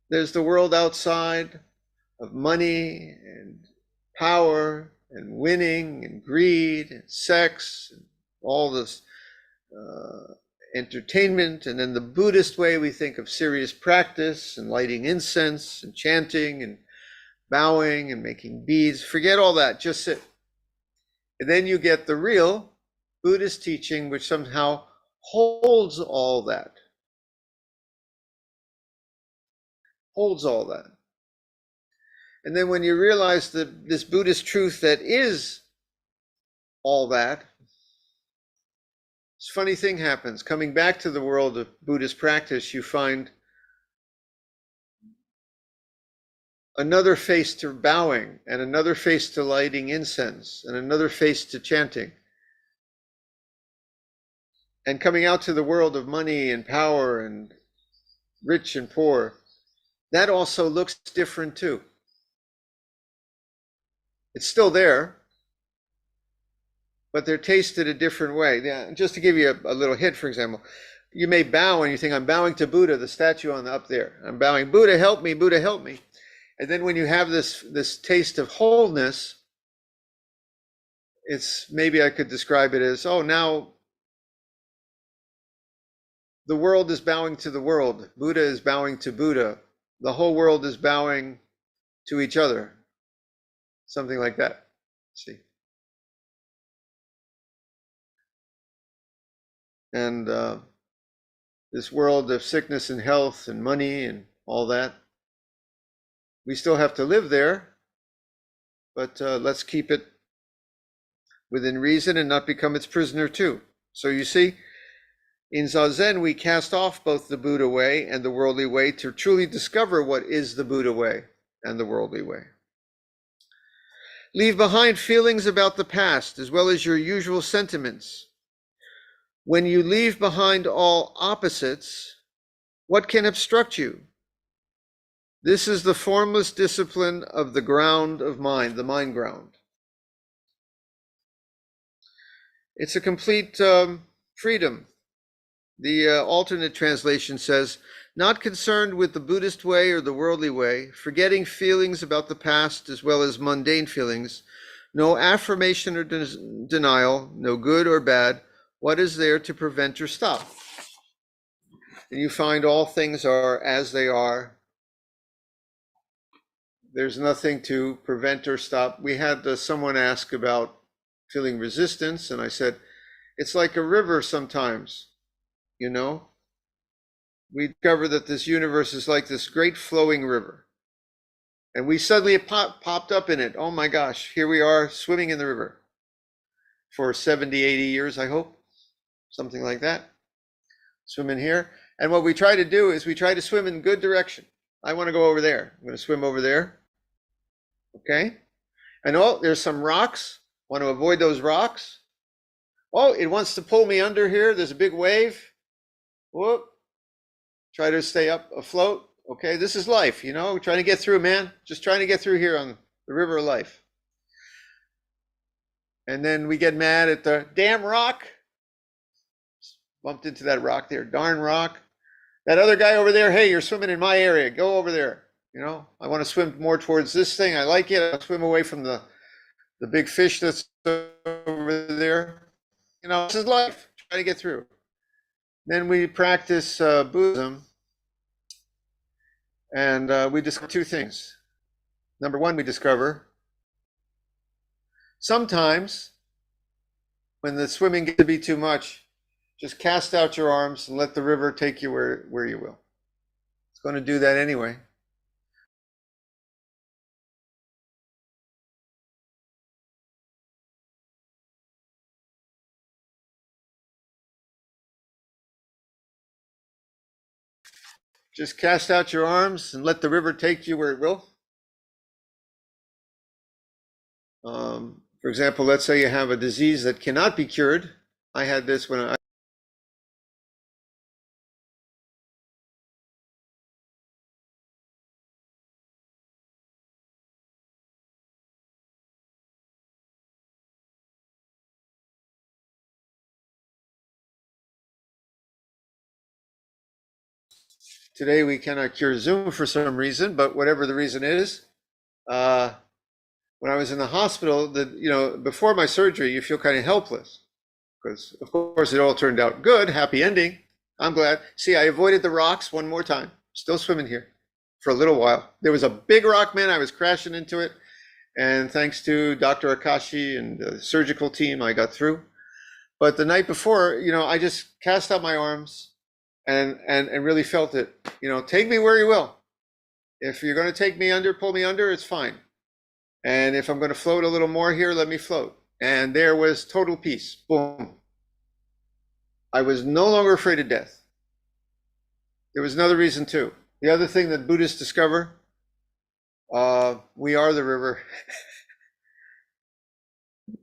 There's the world outside of money and power and winning and greed and sex and all this entertainment. And then the Buddhist way, we think of serious practice and lighting incense and chanting and bowing and making beads. Forget all that, just sit. And then you get the real Buddhist teaching, which somehow holds all that. Holds all that. And then when you realize that this Buddhist truth that is all that, this funny thing happens. Coming back to the world of Buddhist practice, you find another face to bowing and another face to lighting incense and another face to chanting. And coming out to the world of money and power and rich and poor, that also looks different too. It's still there, but they're tasted a different way. Yeah, just to give you a little hint, for example, you may bow and you think, I'm bowing to Buddha, the statue on the up there. I'm bowing, Buddha, help me, Buddha, help me. And then when you have this taste of wholeness, it's, maybe I could describe it as, oh, now the world is bowing to the world. Buddha is bowing to Buddha. The whole world is bowing to each other. Something like that. See. And this world of sickness and health and money and all that, we still have to live there, but let's keep it within reason and not become its prisoner too. So you see, in Zazen, we cast off both the Buddha way and the worldly way to truly discover what is the Buddha way and the worldly way. Leave behind feelings about the past as well as your usual sentiments. When you leave behind all opposites, what can obstruct you? This is the formless discipline of the ground of mind, the mind ground. It's a complete freedom. The alternate translation says, not concerned with the Buddhist way or the worldly way, forgetting feelings about the past as well as mundane feelings, no affirmation or denial, no good or bad, what is there to prevent or stop? And you find all things are as they are. There's nothing to prevent or stop. We had someone ask about feeling resistance, and I said, it's like a river sometimes, you know? We discover that this universe is like this great flowing river. And we suddenly popped up in it. Oh my gosh, here we are swimming in the river for 70, 80 years, I hope. Something like that. Swimming here. And what we try to do is we try to swim in good direction. I want to go over there. I'm going to swim over there. Okay. And oh, there's some rocks. Want to avoid those rocks. Oh, it wants to pull me under here. There's a big wave. Whoop. Try to stay up afloat. Okay, this is life, you know, trying to get through, man. Just trying to get through here on the river of life. And then we get mad at the damn rock. Bumped into that rock there, darn rock. That other guy over there, hey, you're swimming in my area. Go over there. You know, I want to swim more towards this thing. I like it. I'll swim away from the big fish that's over there. You know, this is life. Trying to get through. Then we practice Buddhism. And we discover two things. Number one, we discover sometimes when the swimming gets to be too much, just cast out your arms and let the river take you where you will. It's going to do that anyway. Just cast out your arms and let the river take you where it will. For example, let's say you have a disease that cannot be cured. I had this when today we cannot cure Zoom for some reason, but whatever the reason is, when I was in the hospital, before my surgery, you feel kind of helpless because, of course, it all turned out good, happy ending. I'm glad. See, I avoided the rocks one more time. Still swimming here for a little while. There was a big rock, man. I was crashing into it, and thanks to Dr. Akashi and the surgical team, I got through. But the night before, I just cast out my arms and really felt it. Take me where you will. If you're going to take me under, pull me under, it's fine. And if I'm going to float a little more here, let me float. And there was total peace. Boom. I was no longer afraid of death. There was another reason too. The other thing that Buddhists discover, we are the river.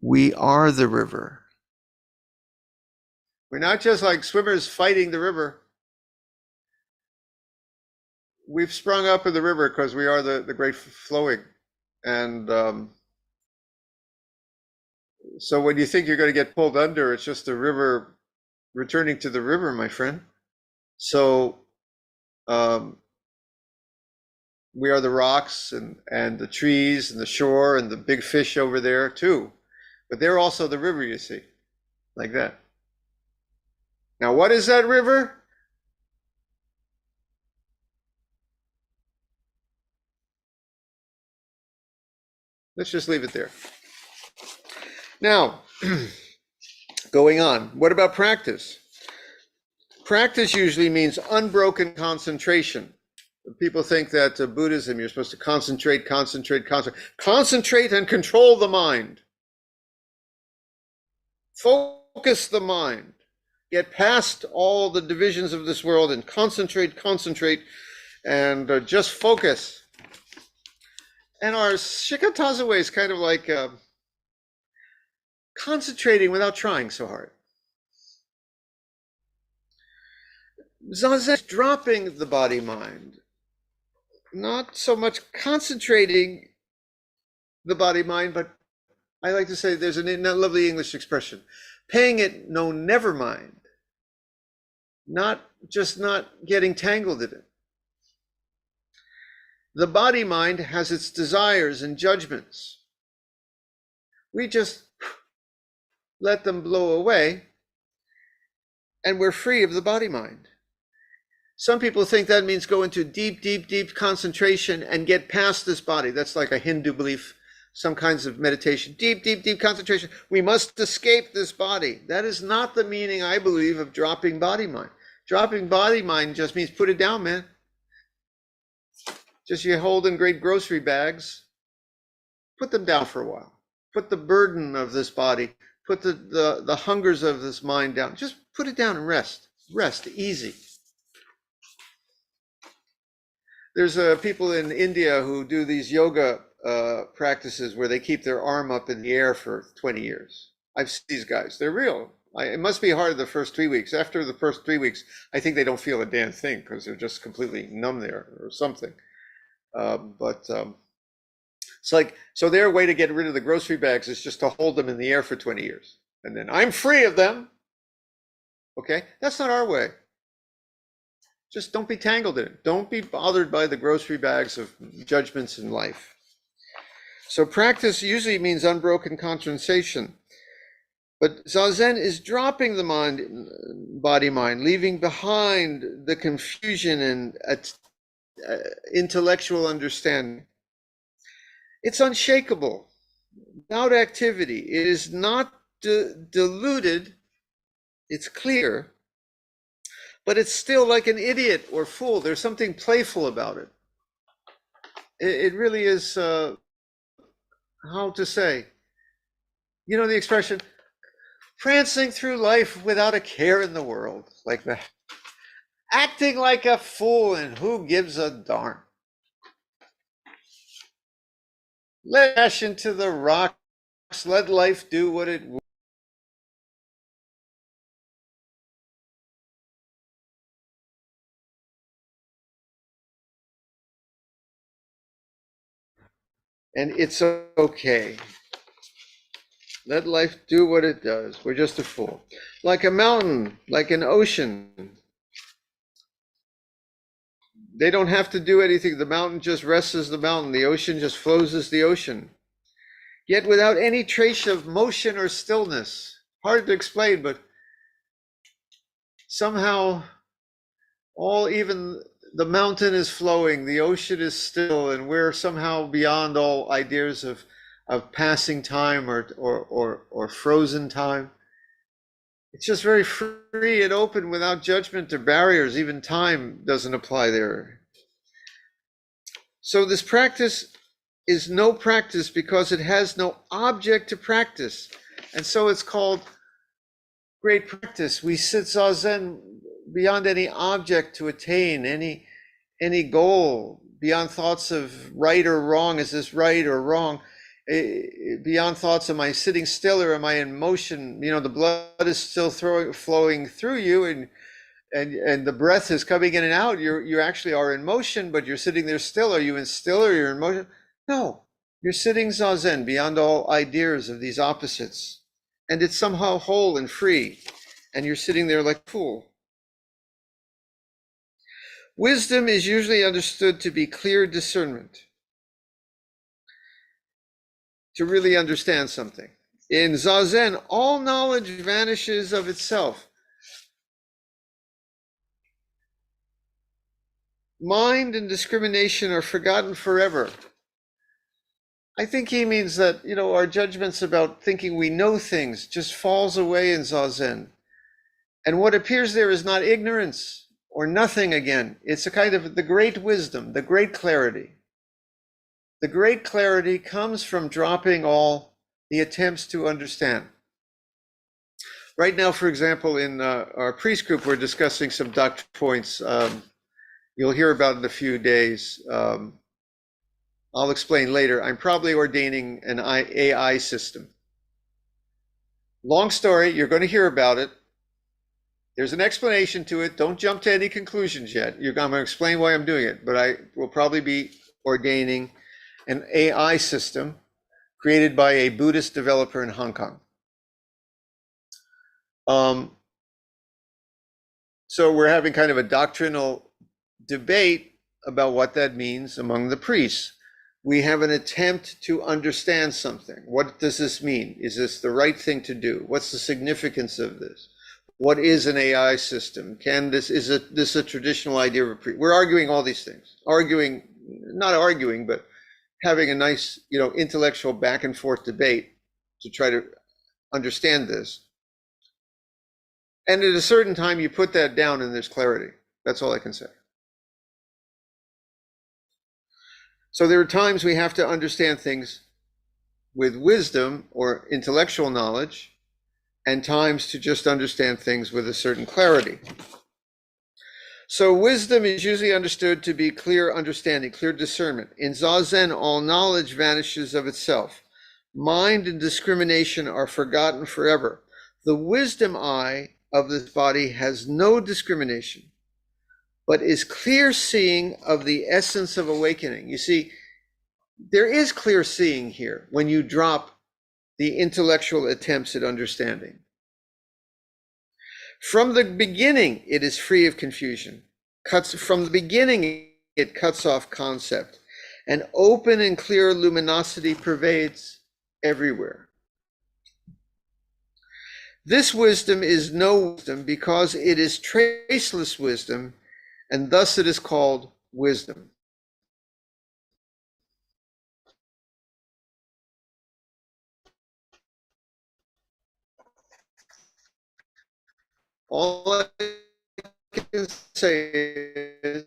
We are the river. We're not just like swimmers fighting the river. We've sprung up in the river because we are the great flowing. And so when you think you're going to get pulled under, it's just the river returning to the river, my friend. So we are the rocks and the trees and the shore and the big fish over there too. But they're also the river, you see, like that. Now, what is that river? Let's just leave it there. Now, going on, what about practice? Practice usually means unbroken concentration. People think that Buddhism, you're supposed to concentrate and control the mind. Focus the mind. Get past all the divisions of this world and concentrate, and just focus. And our Shikatazawa is kind of like concentrating without trying so hard. Zazen is dropping the body-mind, not so much concentrating the body-mind, but I like to say there's a lovely English expression, paying it no never mind, not getting tangled in it. The body-mind has its desires and judgments. We just let them blow away, and we're free of the body-mind. Some people think that means go into deep concentration and get past this body. That's like a Hindu belief, some kinds of meditation. Deep concentration. We must escape this body. That is not the meaning, I believe, of dropping body-mind. Dropping body-mind just means put it down, man. Just you hold in great grocery bags, put them down for a while. Put the burden of this body, put the hungers of this mind down. Just put it down and rest. Rest, easy. There's people in India who do these yoga practices where they keep their arm up in the air for 20 years. I've seen these guys. They're real. It must be hard the first 3 weeks. After the first 3 weeks, I think they don't feel a damn thing because they're just completely numb there or something. But it's like, so their way to get rid of the grocery bags is just to hold them in the air for 20 years. And then I'm free of them. Okay, that's not our way. Just don't be tangled in it. Don't be bothered by the grocery bags of judgments in life. So practice usually means unbroken concentration. But Zazen is dropping the mind, body-mind, leaving behind the confusion and intellectual understanding. It's unshakable, without activity. It is not diluted. It's clear, but it's still like an idiot or fool. There's something playful about it. It really is, how to say, you know the expression, prancing through life without a care in the world, like that. Acting like a fool, and who gives a darn? Let dash into the rocks, let life do what it will. And it's okay. Let life do what it does. We're just a fool. Like a mountain, like an ocean. They don't have to do anything. The mountain just rests as the mountain. The ocean just flows as the ocean. Yet without any trace of motion or stillness. Hard to explain, but somehow even the mountain is flowing, the ocean is still, and we're somehow beyond all ideas of passing time or frozen time. It's just very free and open without judgment or barriers. Even time doesn't apply there. So this practice is no practice because it has no object to practice. And so it's called great practice. We sit Zazen beyond any object to attain, any goal, beyond thoughts of right or wrong. Is this right or wrong? Beyond thoughts, am I sitting still or am I in motion? You know, the blood is still flowing through you, and the breath is coming in and out. You actually are in motion, but you're sitting there still. Are you in still or you're in motion? No, you're sitting Zazen beyond all ideas of these opposites. And it's somehow whole and free, and you're sitting there like a fool. Wisdom is usually understood to be clear discernment, to really understand something. In Zazen, all knowledge vanishes of itself. Mind and discrimination are forgotten forever. I think he means that, you know, our judgments about thinking we know things just falls away in Zazen. And what appears there is not ignorance or nothing again. It's a kind of the great wisdom, the great clarity. The great clarity comes from dropping all the attempts to understand. Right now, for example, in our priest group, we're discussing some doctrine points you'll hear about in a few days. I'll explain later. I'm probably ordaining an AI system. Long story, you're going to hear about it. There's an explanation to it. Don't jump to any conclusions yet. I'm going to explain why I'm doing it, but I will probably be ordaining an AI system created by a Buddhist developer in Hong Kong. So we're having kind of a doctrinal debate about what that means among the priests. We have an attempt to understand something. What does this mean? Is this the right thing to do? What's the significance of this? What is an AI system? Is this a traditional idea of a priest? We're arguing all these things. Not arguing, but having a nice, intellectual back and forth debate to try to understand this. And at a certain time, you put that down and there's clarity. That's all I can say. So there are times we have to understand things with wisdom or intellectual knowledge, and times to just understand things with a certain clarity. So wisdom is usually understood to be clear understanding, clear discernment. In Zazen, all knowledge vanishes of itself. Mind and discrimination are forgotten forever. The wisdom eye of this body has no discrimination, but is clear seeing of the essence of awakening. You see, there is clear seeing here when you drop the intellectual attempts at understanding. From the beginning, it is free of confusion. From the beginning, it cuts off concept. And open and clear luminosity pervades everywhere. This wisdom is no wisdom because it is traceless wisdom, and thus it is called wisdom. All I can say is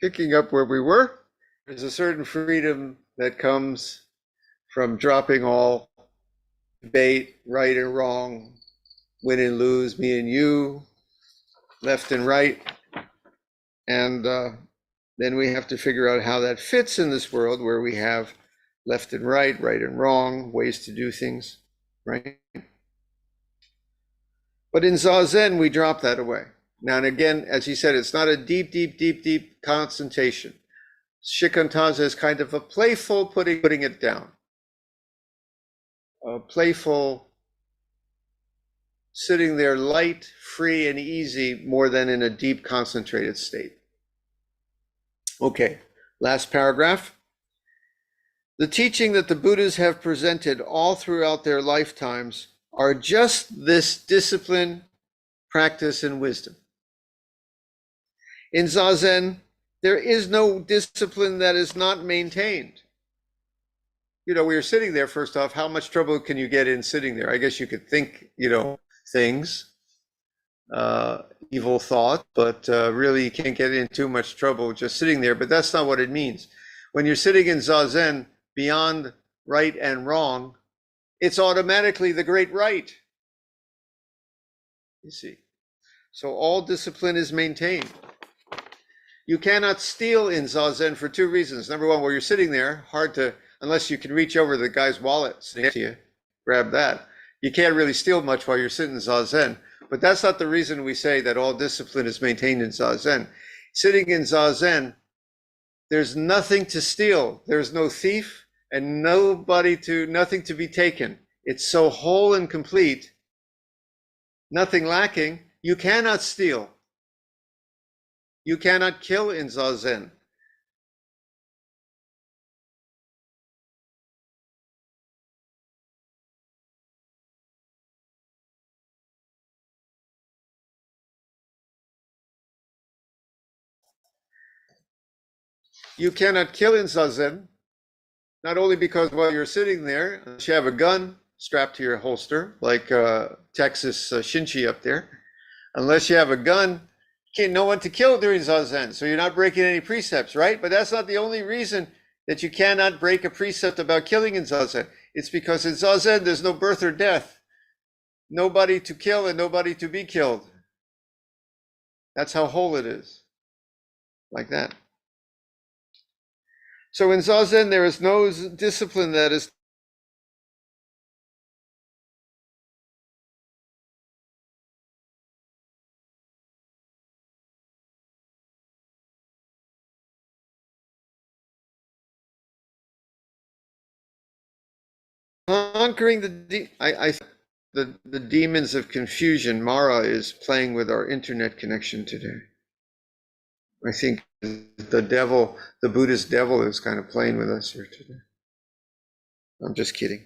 picking up where we were. There's a certain freedom that comes from dropping all debate, right and wrong, win and lose, me and you, left and right. And then we have to figure out how that fits in this world where we have left and right and wrong, ways to do things, right? But in Zazen, we drop that away. Now and again, as he said, it's not a deep concentration. Shikantaza is kind of a playful putting it down. A playful sitting there light, free, and easy more than in a deep concentrated state. Okay, last paragraph. The teaching that the Buddhas have presented all throughout their lifetimes are just this discipline, practice, and wisdom. In Zazen, there is no discipline that is not maintained. You know, we were sitting there, first off, how much trouble can you get in sitting there? I guess you could think, things, evil thought, but really you can't get in too much trouble just sitting there. But that's not what it means. When you're sitting in Zazen, beyond right and wrong, it's automatically the great right. You see. So all discipline is maintained. You cannot steal in Zazen for two reasons. Number one, while you're sitting there, hard to, unless you can reach over the guy's wallet sitting to you, grab that. You can't really steal much while you're sitting in Zazen. But that's not the reason we say that all discipline is maintained in Zazen. Sitting in Zazen, there's nothing to steal. There's no thief and nothing to be taken. It's so whole and complete, nothing lacking. You cannot steal. You cannot kill in Zazen. you cannot kill in Zazen, not only because while you're sitting there, you have a gun strapped to your holster, like Texas Shinchi up there. Unless you have a gun, no one to kill during Zazen. So you're not breaking any precepts, right? But that's not the only reason that you cannot break a precept about killing in Zazen. It's because in Zazen, there's no birth or death. Nobody to kill and nobody to be killed. That's how whole it is. Like that. So in Zazen, there is no discipline that is conquering the demons of confusion. Mara is playing with our internet connection today. I think the devil, the Buddhist devil, is kind of playing with us here today. I'm just kidding.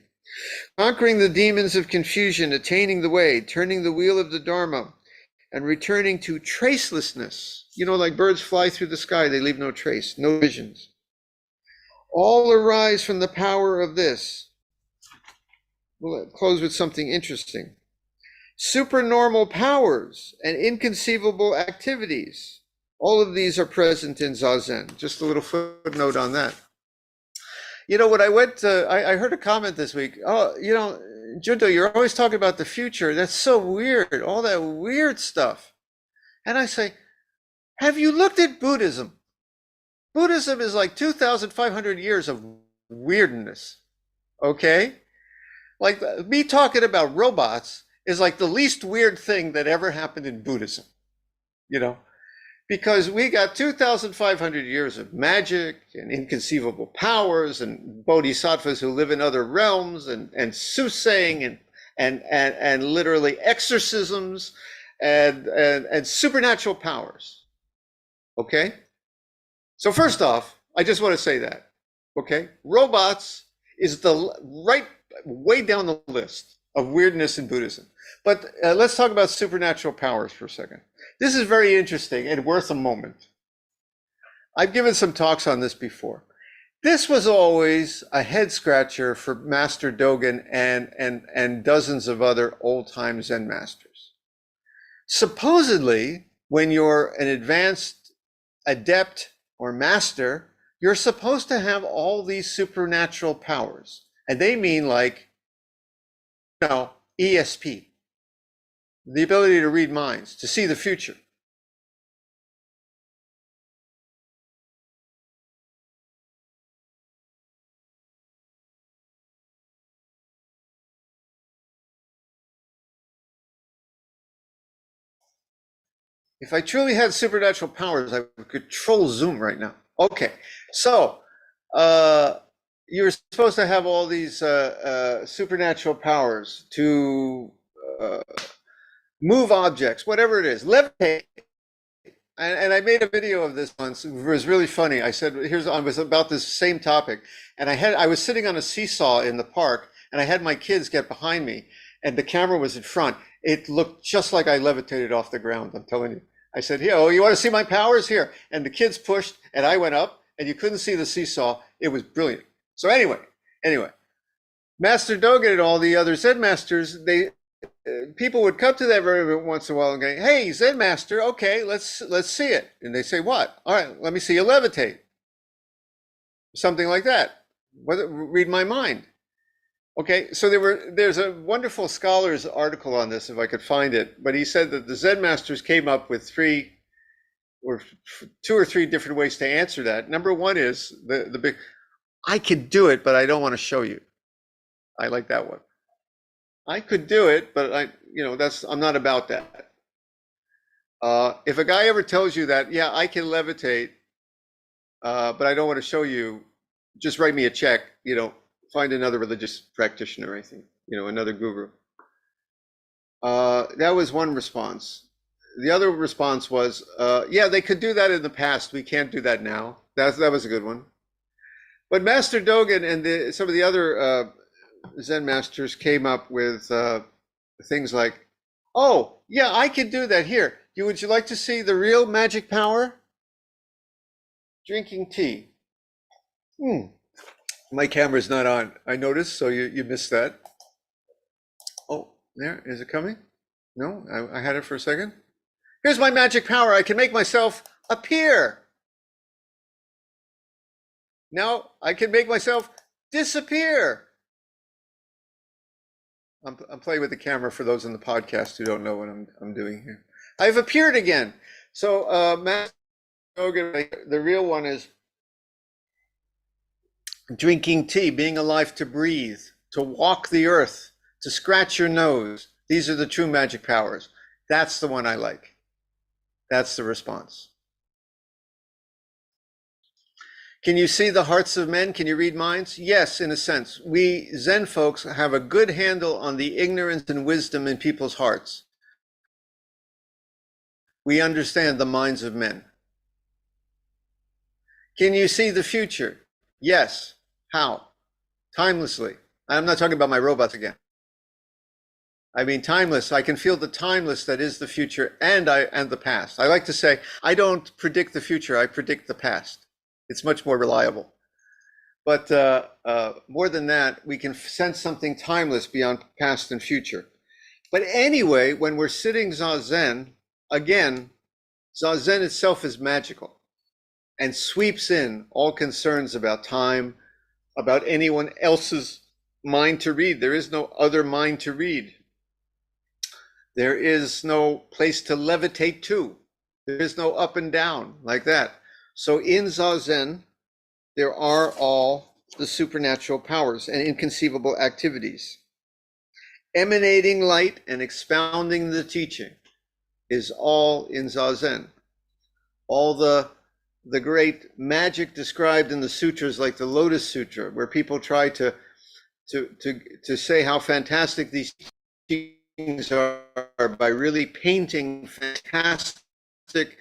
Conquering the demons of confusion, attaining the way, turning the wheel of the Dharma, and returning to tracelessness. You know, like birds fly through the sky, they leave no trace, no visions. All arise from the power of this. We'll close with something interesting. Supernormal powers and inconceivable activities. All of these are present in Zazen. Just a little footnote on that. You know, when I heard a comment this week. Oh, you know, Junto, you're always talking about the future. That's so weird. All that weird stuff. And I say, have you looked at Buddhism? Buddhism is like 2,500 years of weirdness. Okay? Like me talking about robots is like the least weird thing that ever happened in Buddhism, you know, because we got 2,500 years of magic and inconceivable powers and bodhisattvas who live in other realms and soothsaying and literally exorcisms and supernatural powers. Okay. So first off, I just want to say that, okay, robots is the right way down the list of weirdness in Buddhism. But let's talk about supernatural powers for a second. This is very interesting and worth a moment. I've given some talks on this before. This was always a head scratcher for Master Dogen and dozens of other old-time Zen masters. Supposedly, when you're an advanced adept or master, you're supposed to have all these supernatural powers. And they mean like, you know, ESP, the ability to read minds, to see the future. If I truly had supernatural powers, I would control Zoom right now. Okay, so you're supposed to have all these supernatural powers to move objects, whatever it is, levitate. And I made a video of this once. It was really funny. I said, I was about this same topic, and I was sitting on a seesaw in the park, and I had my kids get behind me, and the camera was in front. It looked just like I levitated off the ground. I'm telling you. I said, "Here, oh, you want to see my powers? Here." And the kids pushed, and I went up, and you couldn't see the seesaw. It was brilliant. So anyway, Master Dogen and all the other Zen masters, people would come to them every once in a while and go, "Hey, Zen master, okay, let's see it." And they say, "What?" "All right, let me see you levitate." Something like that. Read my mind. Okay, so there's a wonderful scholar's article on this, if I could find it, but he said that the Zen masters came up with two or three different ways to answer that. Number one is the big, I could do it, but I don't want to show you. I like that one. I could do it, but I'm not about that. If a guy ever tells you that, yeah, I can levitate, but I don't want to show you, just write me a check, find another religious practitioner, I think, another guru. That was one response. The other response was, yeah, they could do that in the past. We can't do that now. That was a good one. But Master Dogen and some of the other Zen masters came up with things like, oh, yeah, I can do that. Here, would you like to see the real magic power? Drinking tea. My camera's not on. I noticed, so you missed that. Oh, there, is it coming? No, I had it for a second. Here's my magic power. I can make myself appear. Now I can make myself disappear. I'm playing with the camera for those in the podcast who don't know what I'm doing here. I've appeared again. So Master Yoga, the real one is drinking tea, being alive to breathe, to walk the earth, to scratch your nose. These are the true magic powers. That's the one I like. That's the response. Can you see the hearts of men? Can you read minds? Yes, in a sense. We Zen folks have a good handle on the ignorance and wisdom in people's hearts. We understand the minds of men. Can you see the future? Yes. How? Timelessly. I'm not talking about my robots again. I mean timeless. I can feel the timeless that is the future and the past. I like to say, I don't predict the future, I predict the past. It's much more reliable. But more than that, we can sense something timeless beyond past and future. But anyway, when we're sitting Zazen, again, Zazen itself is magical and sweeps in all concerns about time, about anyone else's mind to read. There is no other mind to read. There is no place to levitate to. There is no up and down like that. So in Zazen, there are all the supernatural powers and inconceivable activities. Emanating light and expounding the teaching is all in Zazen. All the great magic described in the sutras, like the Lotus Sutra, where people try to say how fantastic these teachings are by really painting fantastic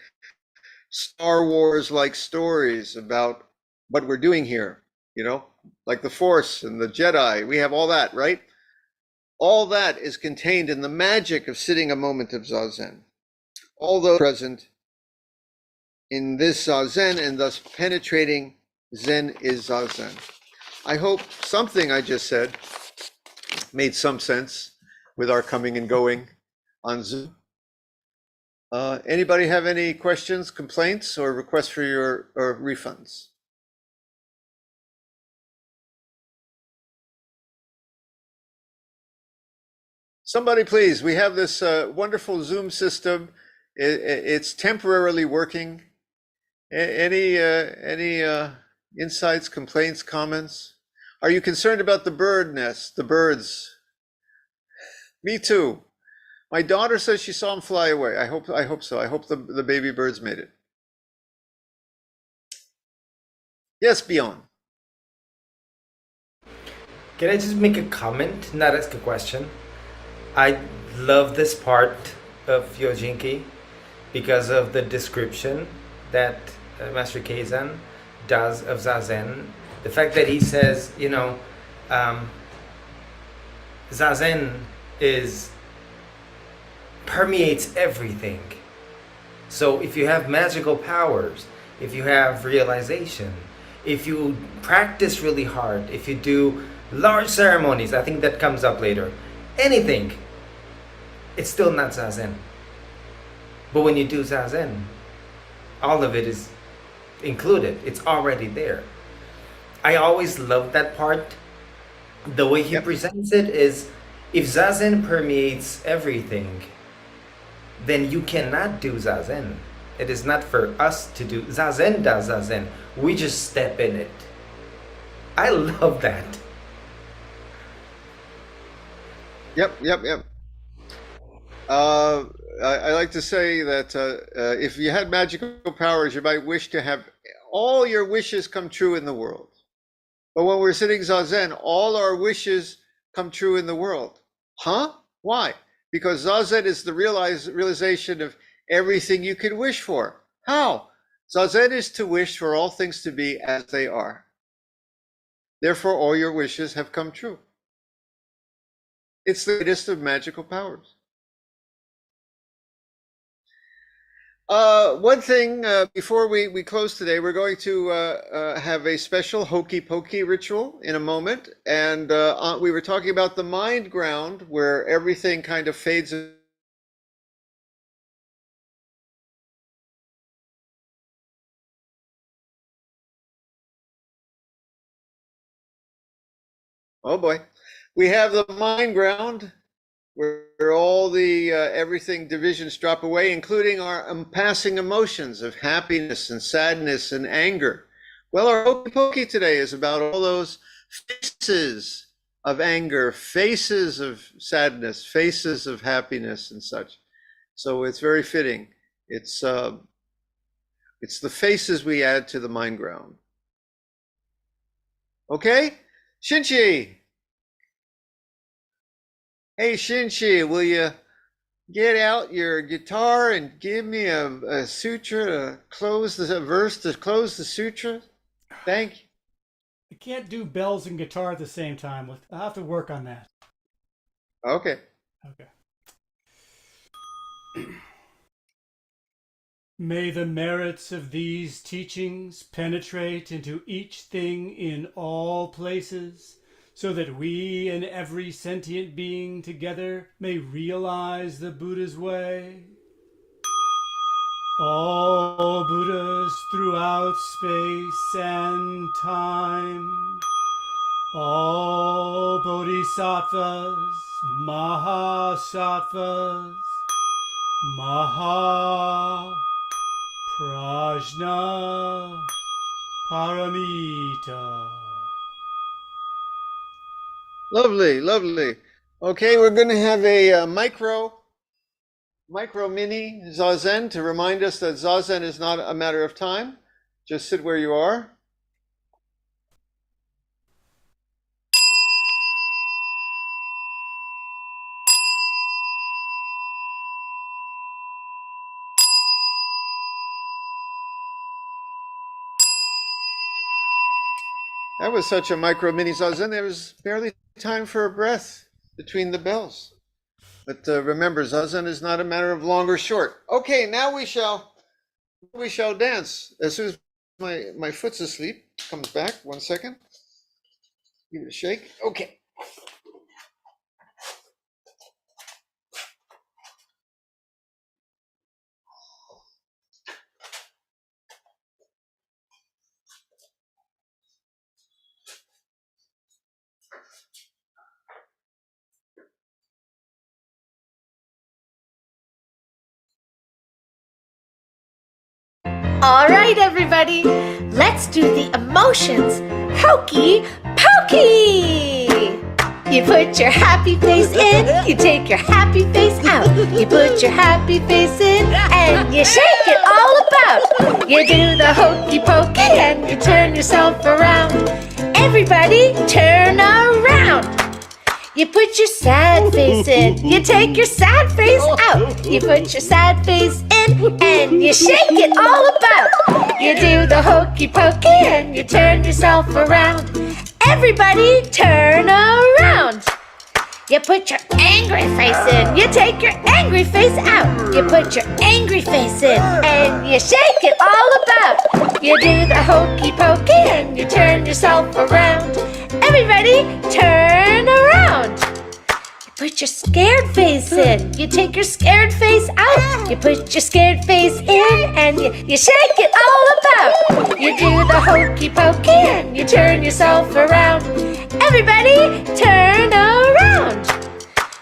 Star Wars like stories about what we're doing here, you know, like the Force and the Jedi. We have all that, right? All that is contained in the magic of sitting a moment of Zazen. All those present in this Zazen, and thus penetrating Zen is Zazen. I hope something I just said made some sense with our coming and going on Zoom. Anybody have any questions, complaints, or requests for your refunds? Somebody, please. We have this wonderful Zoom system. It's temporarily working. Any insights, complaints, comments? Are you concerned about the bird nest, the birds? Me too. My daughter says she saw him fly away. I hope so. I hope the baby birds made it. Yes, Beyond. Can I just make a comment, not ask a question? I love this part of Yojinki because of the description that Master Keizan does of Zazen. The fact that he says, you know, Zazen permeates everything. So if you have magical powers, if you have realization, if you practice really hard, if you do large ceremonies, I think that comes up later, anything, it's still not Zazen. But when you do Zazen, all of it is included. It's already there. I always love that part. The way he presents it is, if Zazen permeates everything, then you cannot do Zazen. It is not for us to do. Zazen does Zazen. We just step in it. I love that. Yep. I like to say that if you had magical powers, you might wish to have all your wishes come true in the world. But when we're sitting Zazen, all our wishes come true in the world. Huh? Why? Because Zazen is the realization of everything you can wish for. How? Zazen is to wish for all things to be as they are. Therefore, all your wishes have come true. It's the greatest of magical powers. One thing before we close today, we're going to have a special hokey pokey ritual in a moment. And we were talking about the mind ground where everything kind of fades. Oh boy. We have the mind ground where all the everything divisions drop away, including our passing emotions of happiness and sadness and anger. Well, our hokey pokey today is about all those faces of anger, faces of sadness, faces of happiness and such. So it's very fitting. It's the faces we add to the mind ground. Okay, Shinchi. Hey Shinchi, will you get out your guitar and give me a sutra to close the verse to close the sutra? Thank you. I can't do bells and guitar at the same time. I'll have to work on that. Okay. Okay. May the merits of these teachings penetrate into each thing in all places, so that we and every sentient being together may realize the Buddha's way. All Buddhas throughout space and time, all Bodhisattvas, Mahasattvas, Maha Prajna Paramita. Lovely, lovely. Okay, we're going to have a micro mini Zazen to remind us that Zazen is not a matter of time. Just sit where you are. That was such a micro mini Zazen. There was barely time for a breath between the bells. But remember, Zazen is not a matter of long or short. Okay, now we shall dance. As soon as my foot's asleep, comes back. 1 second. Give it a shake. Okay. All right, everybody, let's do the emotions. Hokey pokey! You put your happy face in, you take your happy face out. You put your happy face in, and you shake it all about. You do the hokey pokey, and you turn yourself around. Everybody, turn around. You put your sad face in, you take your sad face out. You put your sad face in, and you shake it all about. You do the hokey pokey, and you turn yourself around. Everybody turn around. You put your angry face in, you take your angry face out. You put your angry face in, and you shake it all about. You do the hokey pokey, and you turn yourself around. Everybody turn around. You put your scared face in, you take your scared face out. You put your scared face in, and you shake it all about. You do the hokey pokey, and you turn yourself around. Everybody turn around.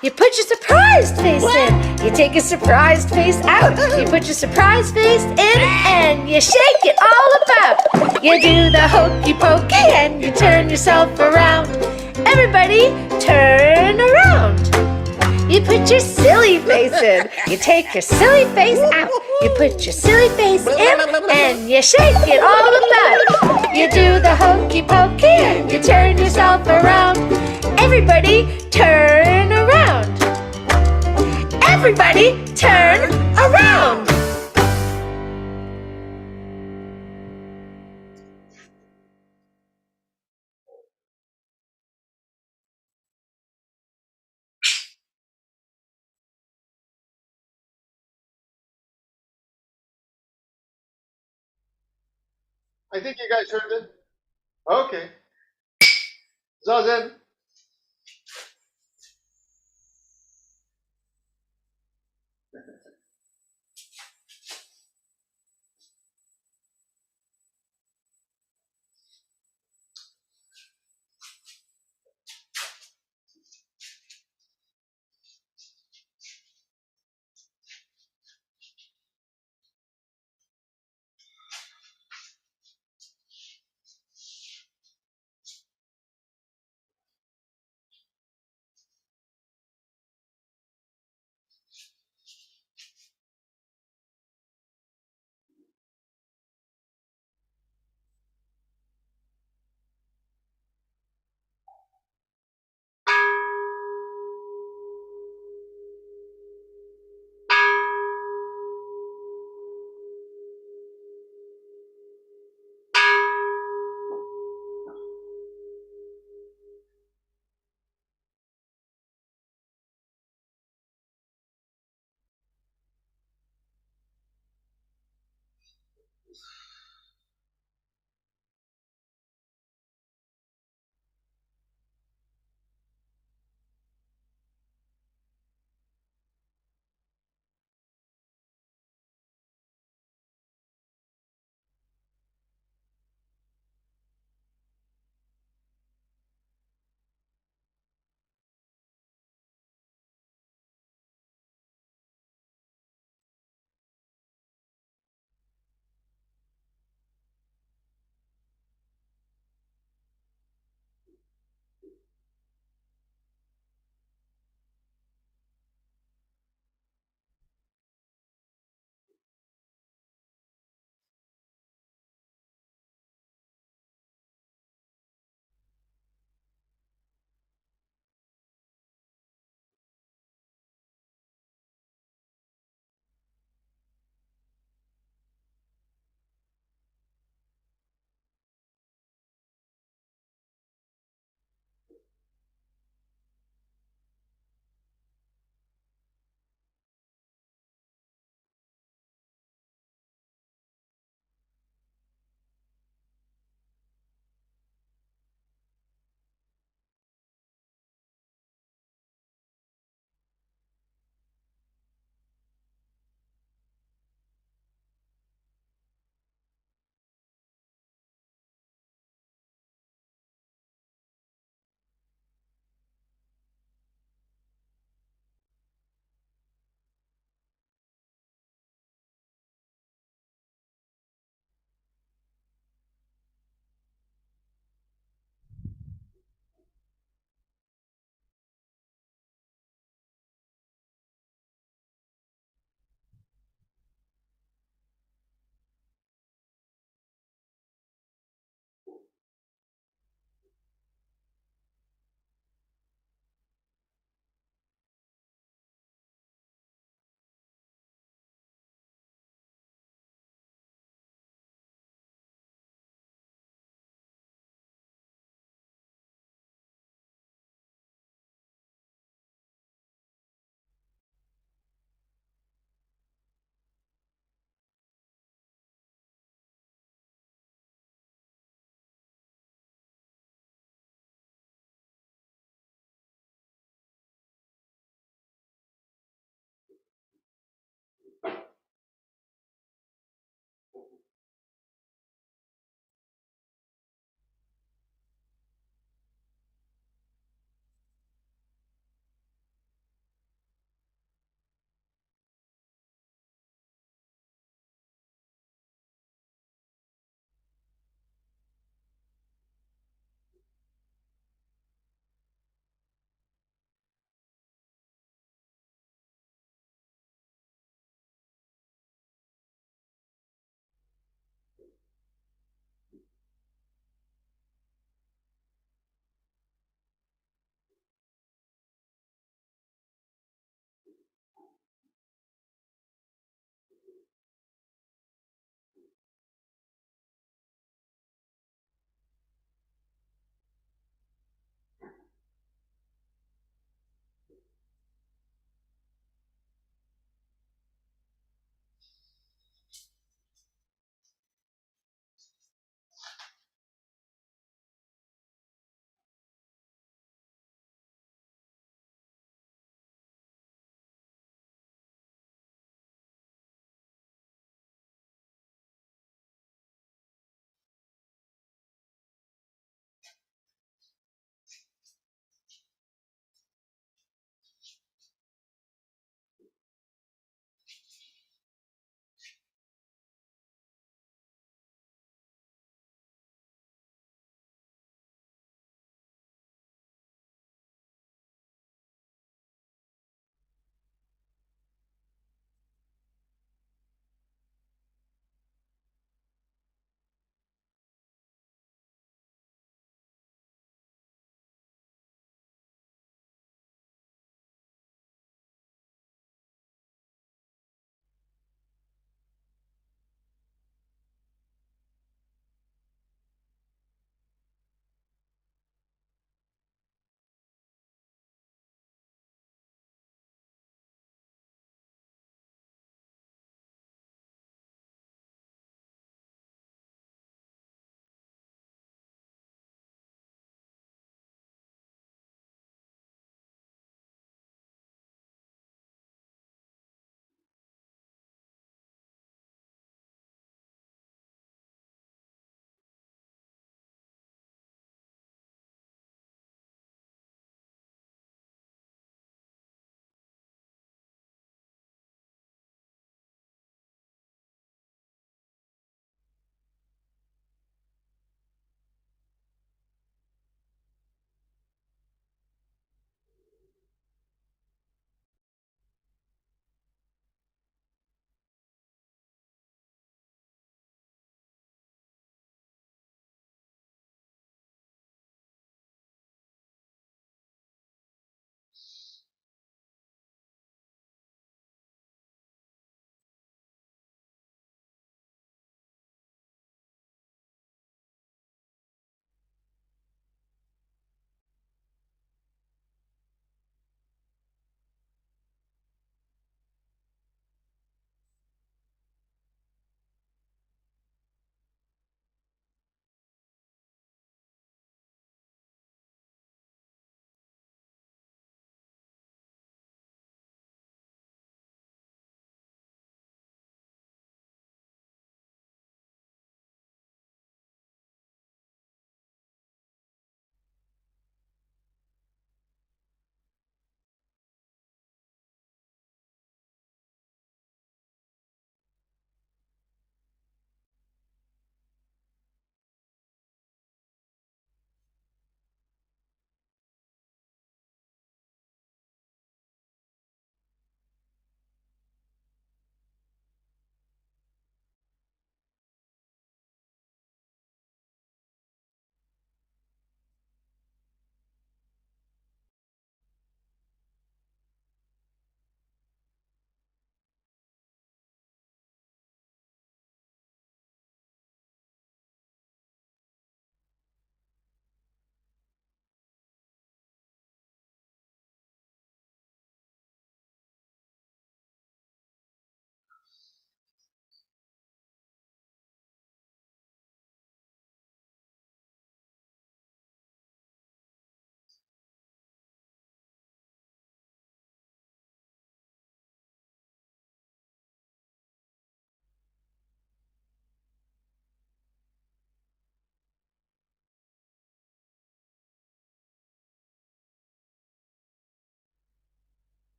You put your surprised face in, you take your surprised face out. You put your surprised face in, and you shake it all about. You do the hokey pokey, and you turn yourself around. Everybody turn around. You put your silly face in, you take your silly face out. You put your silly face in, and you shake it all about. You do the hokey pokey, and you turn yourself around. Everybody turn around. Everybody turn around. I think you guys heard it. Okay. Zazen.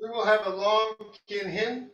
We will have a long Kinhin.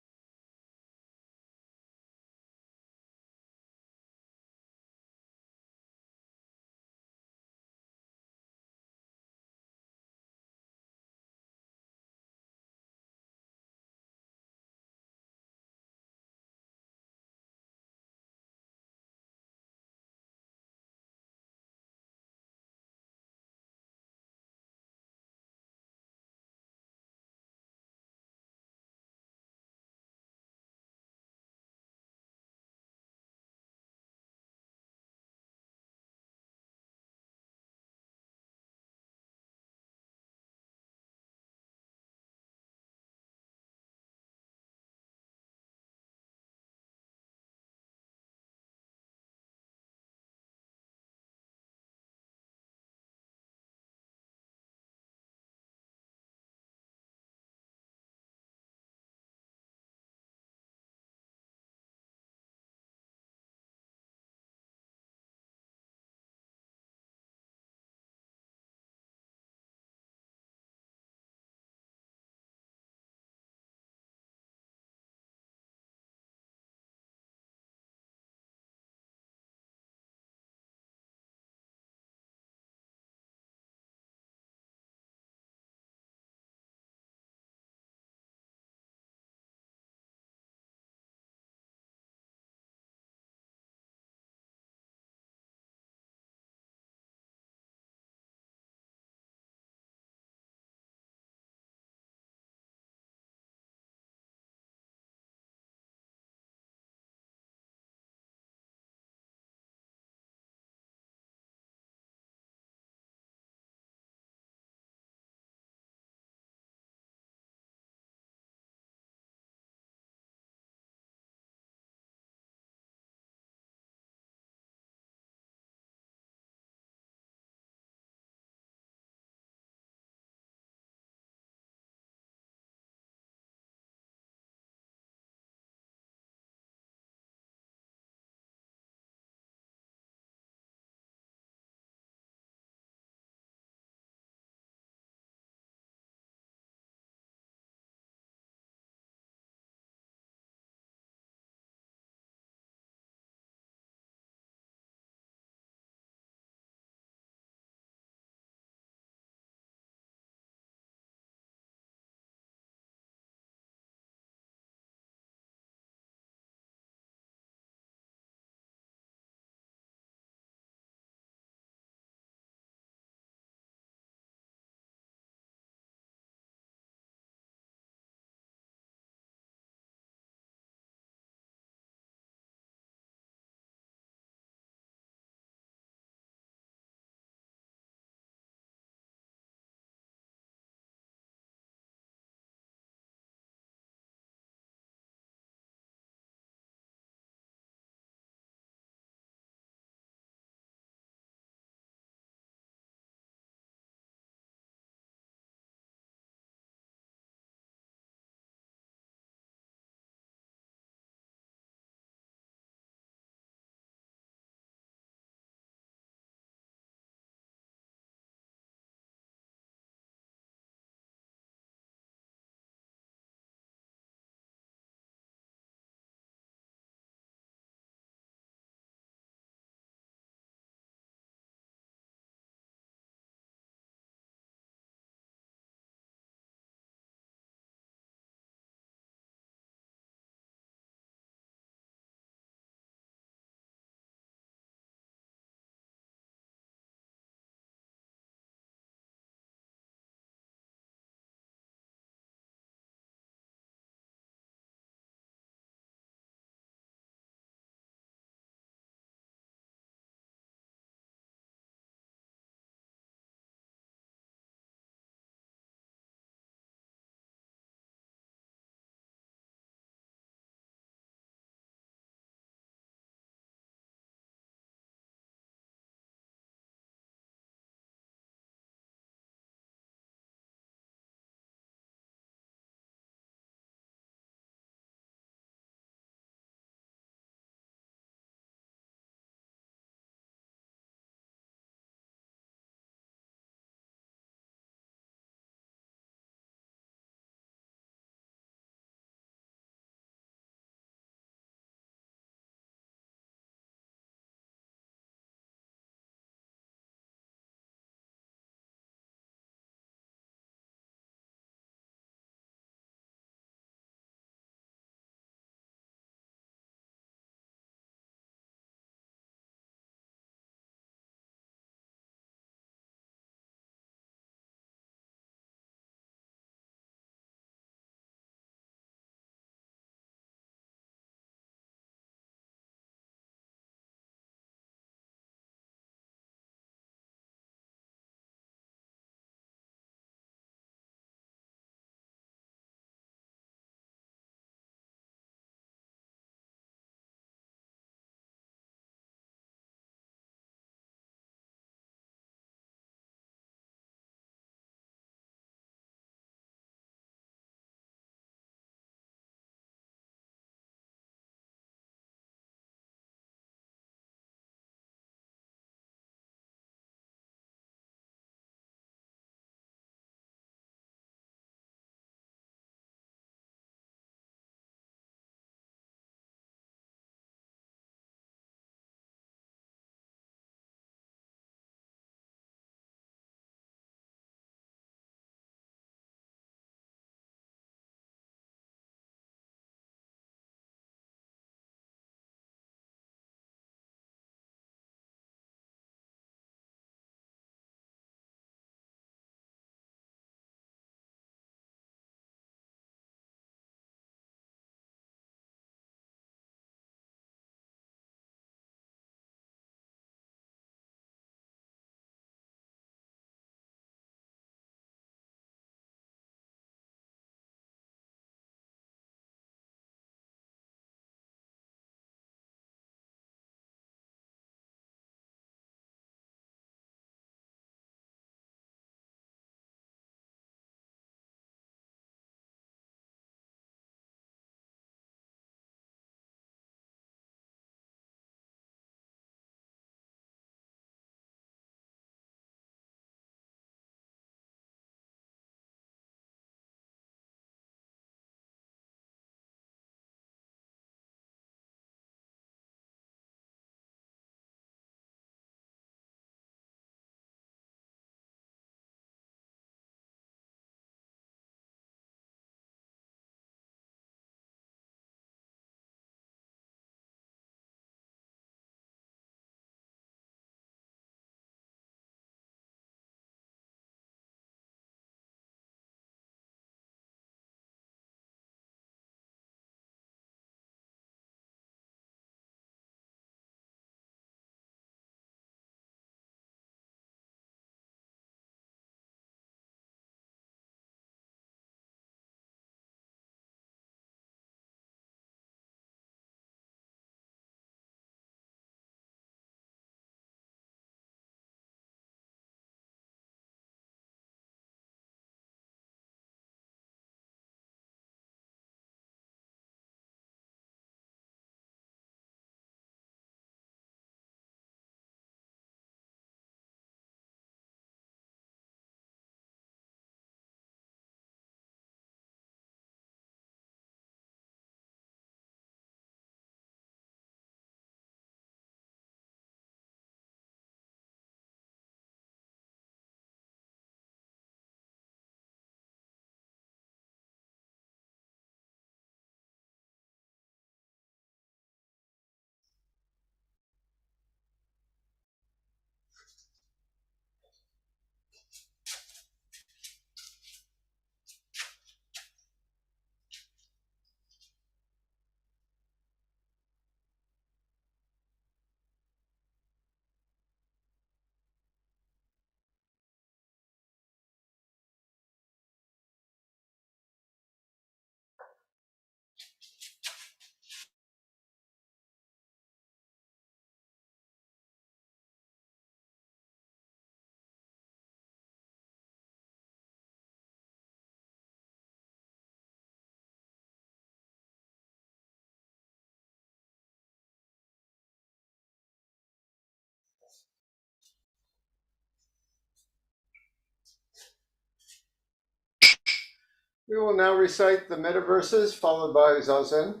We will now recite the Metta verses followed by Zazen.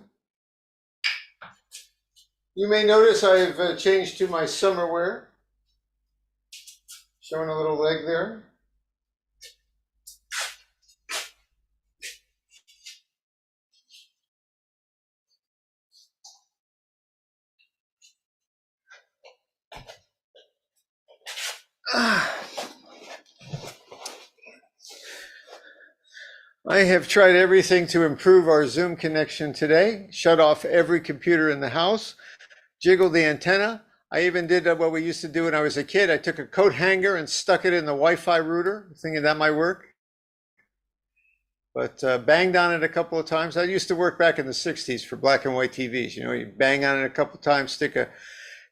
You may notice I've changed to my summer wear, showing a little leg there. I have tried everything to improve our Zoom connection today. Shut off every computer in the house, jiggled the antenna. I even did what we used to do when I was a kid. I took a coat hanger and stuck it in the Wi-Fi router, thinking that might work. But banged on it a couple of times. I used to work back in the 60s for black and white TVs. You know, you bang on it a couple of times, stick a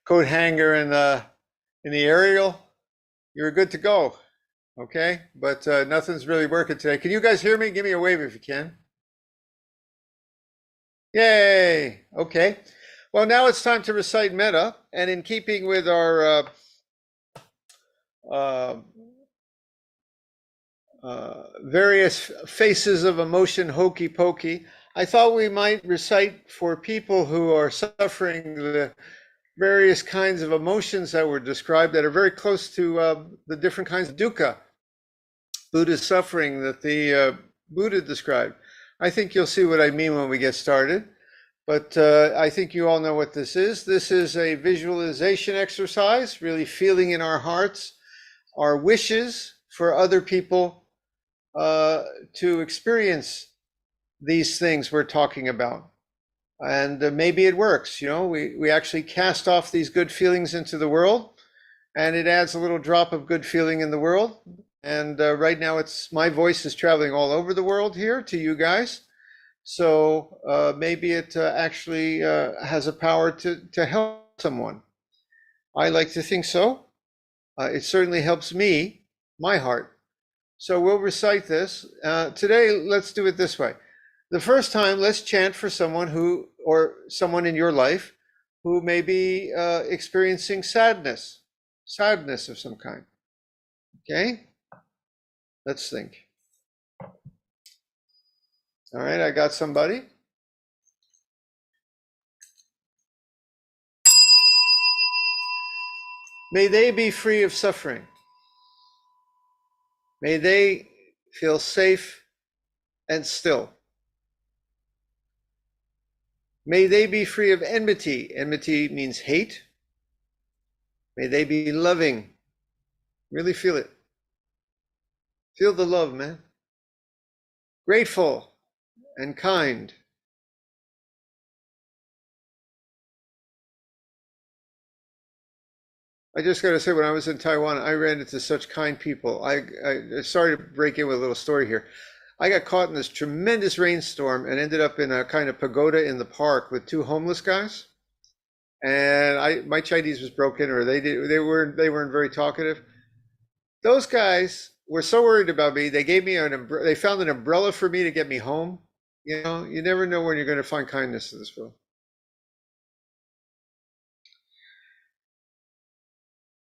coat hanger in the aerial, you're good to go. Okay, but nothing's really working today. Can you guys hear me? Give me a wave if you can. Yay! Okay. Well, now it's time to recite Metta, and in keeping with our various faces of emotion, hokey pokey, I thought we might recite for people who are suffering the various kinds of emotions that were described that are very close to the different kinds of dukkha, Buddha's suffering that the Buddha described. I think you'll see what I mean when we get started, but I think you all know what this is. This is a visualization exercise, really feeling in our hearts our wishes for other people to experience these things we're talking about. And maybe it works, you know, we actually cast off these good feelings into the world, and it adds a little drop of good feeling in the world. And right now my voice is traveling all over the world here to you guys. So maybe it actually has a power to help someone. I like to think so. It certainly helps me, my heart. So we'll recite this. Today, let's do it this way. The first time, let's chant for someone or someone in your life who may be experiencing sadness of some kind. Okay? Let's think. All right, I got somebody. May they be free of suffering. May they feel safe and still. May they be free of enmity. Enmity means hate. May they be loving. Really feel it. Feel the love, man. Grateful and kind. I just got to say, when I was in Taiwan, I ran into such kind people. I sorry to break in with a little story here. I got caught in this tremendous rainstorm and ended up in a kind of pagoda in the park with two homeless guys. And my Chinese was broken, or they weren't very talkative. Those guys were so worried about me. They gave me they found an umbrella for me to get me home. You know, you never know when you're going to find kindness in this world.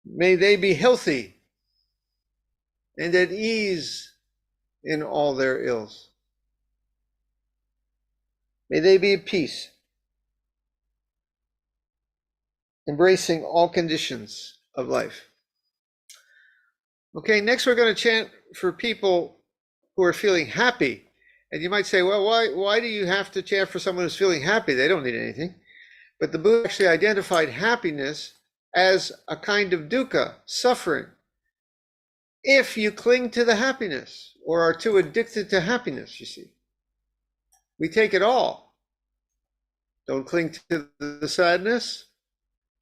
May they be healthy and at ease in all their ills. May they be at peace, embracing all conditions of life. Okay, next we're going to chant for people who are feeling happy. And you might say, well, why do you have to chant for someone who's feeling happy? They don't need anything. But the Buddha actually identified happiness as a kind of dukkha, suffering, if you cling to the happiness or are too addicted to happiness, you see. We take it all. Don't cling to the sadness.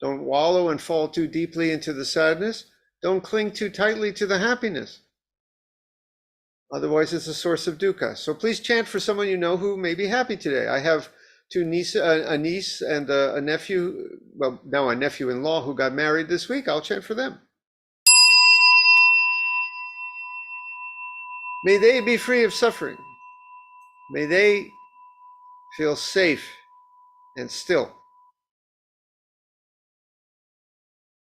Don't wallow and fall too deeply into the sadness. Don't cling too tightly to the happiness. Otherwise, it's a source of dukkha. So please chant for someone you know who may be happy today. I have a niece and a nephew, well, now a nephew-in-law who got married this week. I'll chant for them. May they be free of suffering. May they feel safe and still.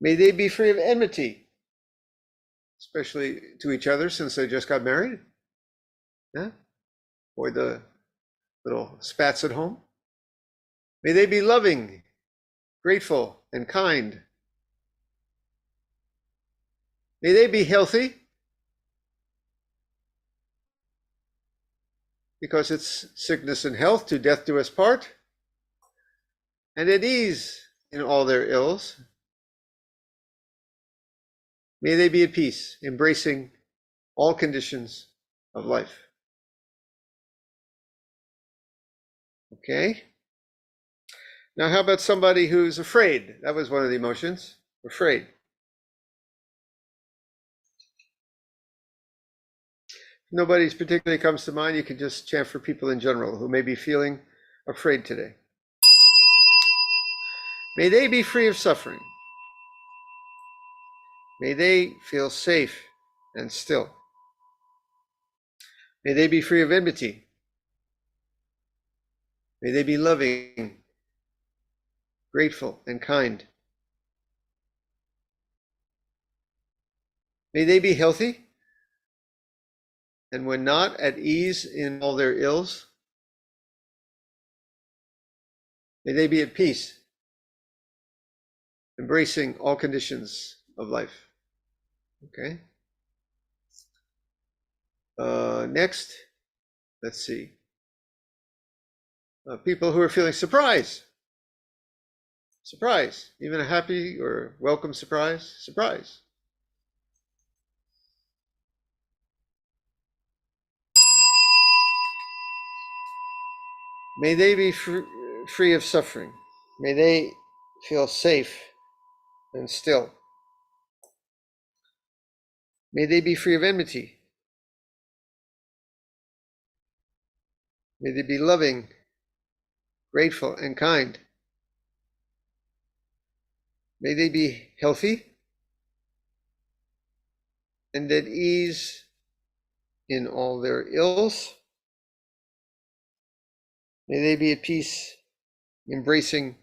May they be free of enmity, especially to each other since they just got married. Yeah? Avoid the little spats at home. May they be loving, grateful, and kind. May they be healthy, because it's sickness and health, to death do us part, and at ease in all their ills. May they be at peace, embracing all conditions of life. Okay. Now, how about somebody who's afraid? That was one of the emotions, afraid. If nobody particularly comes to mind, you can just chant for people in general who may be feeling afraid today. May they be free of suffering. May they feel safe and still. May they be free of enmity. May they be loving, grateful, and kind. May they be healthy, and when not, at ease in all their ills. May they be at peace, embracing all conditions of life. Okay. Next, let's see. People who are feeling surprise. Surprise, even a happy or welcome surprise. Surprise. May they be free of suffering. May they feel safe and still. May they be free of enmity. May they be loving, grateful, and kind. May they be healthy and at ease in all their ills. May they be at peace, embracing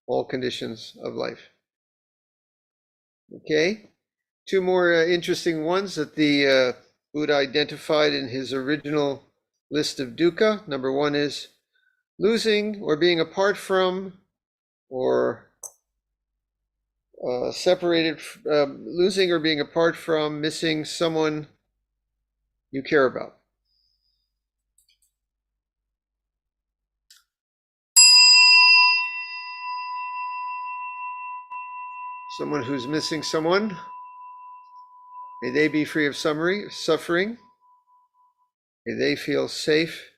all conditions of life. Okay, two more interesting ones that the Buddha identified in his original list of dukkha. Number one is losing or being apart from, or separated, losing or being apart from, missing someone you care about. Someone who's missing someone, may they be free of suffering. May they feel safe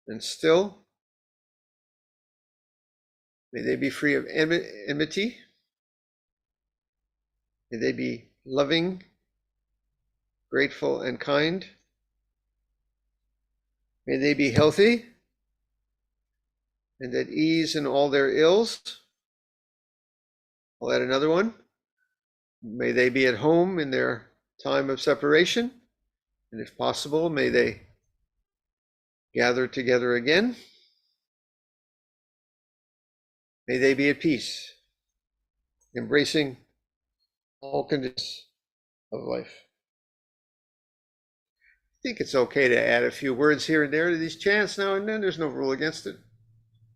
and still. May they be free of enmity. May they be loving, grateful, and kind. May they be healthy and at ease in all their ills. I'll add another one. May they be at home in their time of separation, and if possible, may they gather together again. May they be at peace, embracing all conditions of life. I think it's okay to add a few words here and there to these chants now and then. There's no rule against it.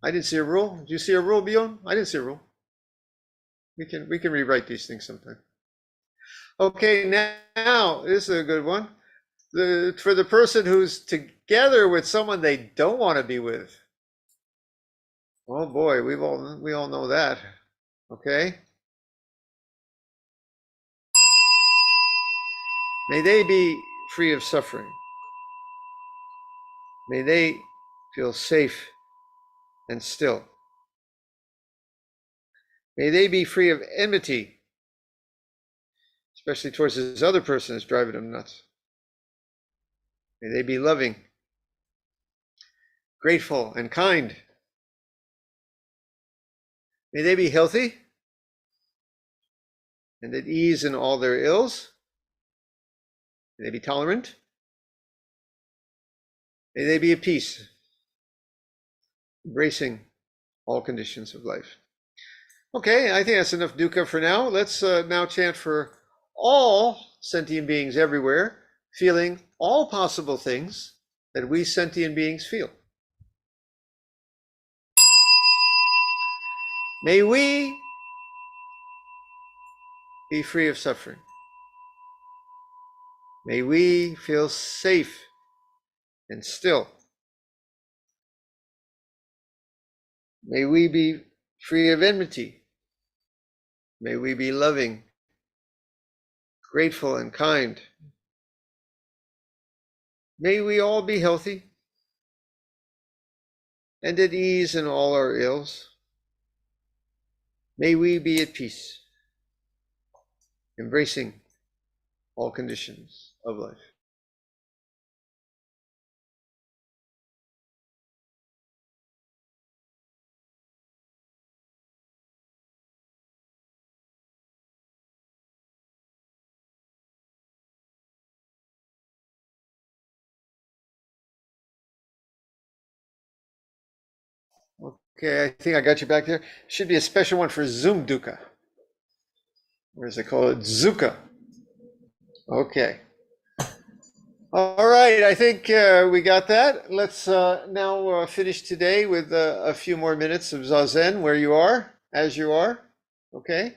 I didn't see a rule. Did you see a rule, Bjorn? I didn't see a rule. We can rewrite these things sometime. Okay, now this is a good one. For the person who's together with someone they don't want to be with. Oh boy, we all know that. Okay. May they be free of suffering. May they feel safe and still. May they be free of enmity, especially towards this other person that's driving them nuts. May they be loving, grateful, and kind. May they be healthy and at ease in all their ills. May they be tolerant. May they be at peace, embracing all conditions of life. Okay, I think that's enough dukkha for now. Let's now chant for all sentient beings everywhere, feeling all possible things that we sentient beings feel. May we be free of suffering. May we feel safe and still. May we be free of enmity. May we be loving, grateful, and kind. May we all be healthy and at ease in all our ills. May we be at peace, embracing all conditions of life. Okay, I think I got you back there. Should be a special one for Zoom Dukkha. Or as they call it, Zuka. Okay. All right, I think we got that. Let's now finish today with a few more minutes of Zazen where you are, as you are. Okay.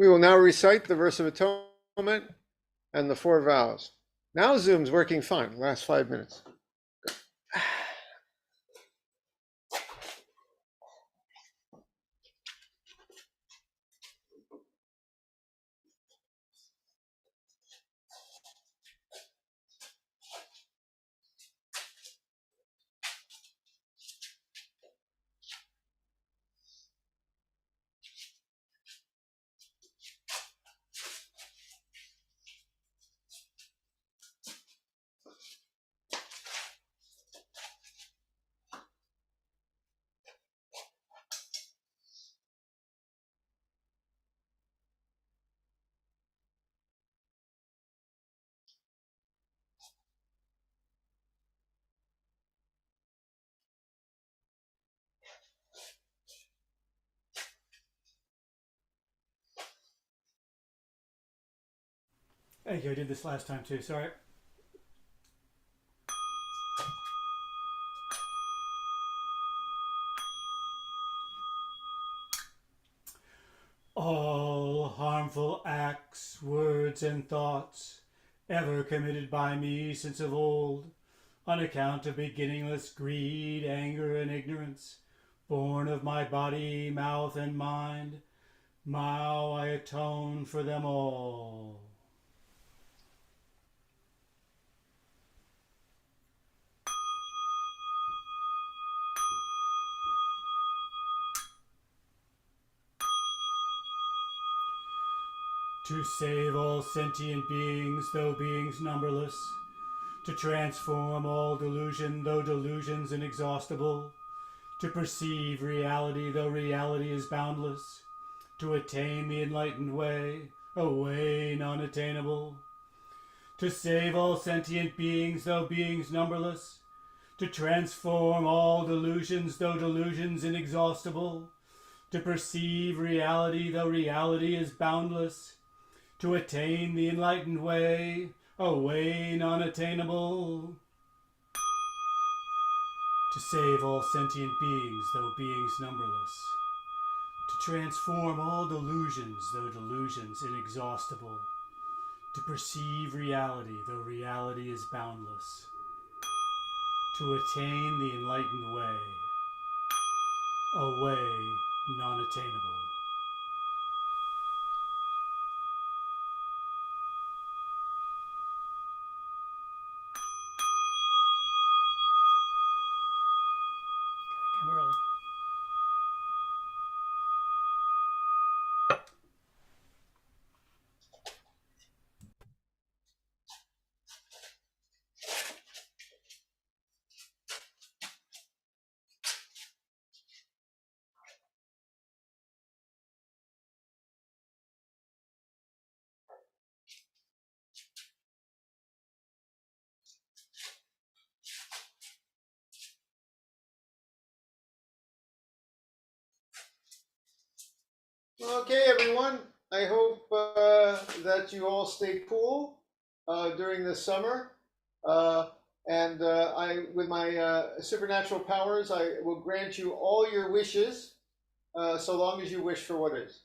We will now recite the verse of atonement and the 4 vows. Now Zoom's working fine. Last 5 minutes. Thank you. I did this last time too. Sorry. All harmful acts, words, and thoughts ever committed by me since of old, on account of beginningless greed, anger, and ignorance, born of my body, mouth, and mind, now I atone for them all. To save all sentient beings, though beings numberless, to transform all delusion, though delusions inexhaustible, to perceive reality, though reality is boundless, to attain the enlightened way, a way non-attainable, to save all sentient beings, though beings numberless, to transform all delusions, though delusions inexhaustible, to perceive reality, though reality is boundless, to attain the enlightened way, a way non-attainable, to save all sentient beings, though beings numberless, to transform all delusions, though delusions inexhaustible, to perceive reality, though reality is boundless, to attain the enlightened way, a way non-attainable. Early. Okay, everyone. I hope that you all stay cool during the summer. I, with my supernatural powers, I will grant you all your wishes, so long as you wish for what is.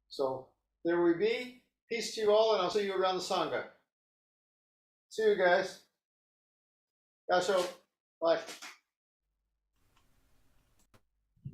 So there we be. Peace to you all, and I'll see you around the Sangha. See you guys. Gasho. Bye.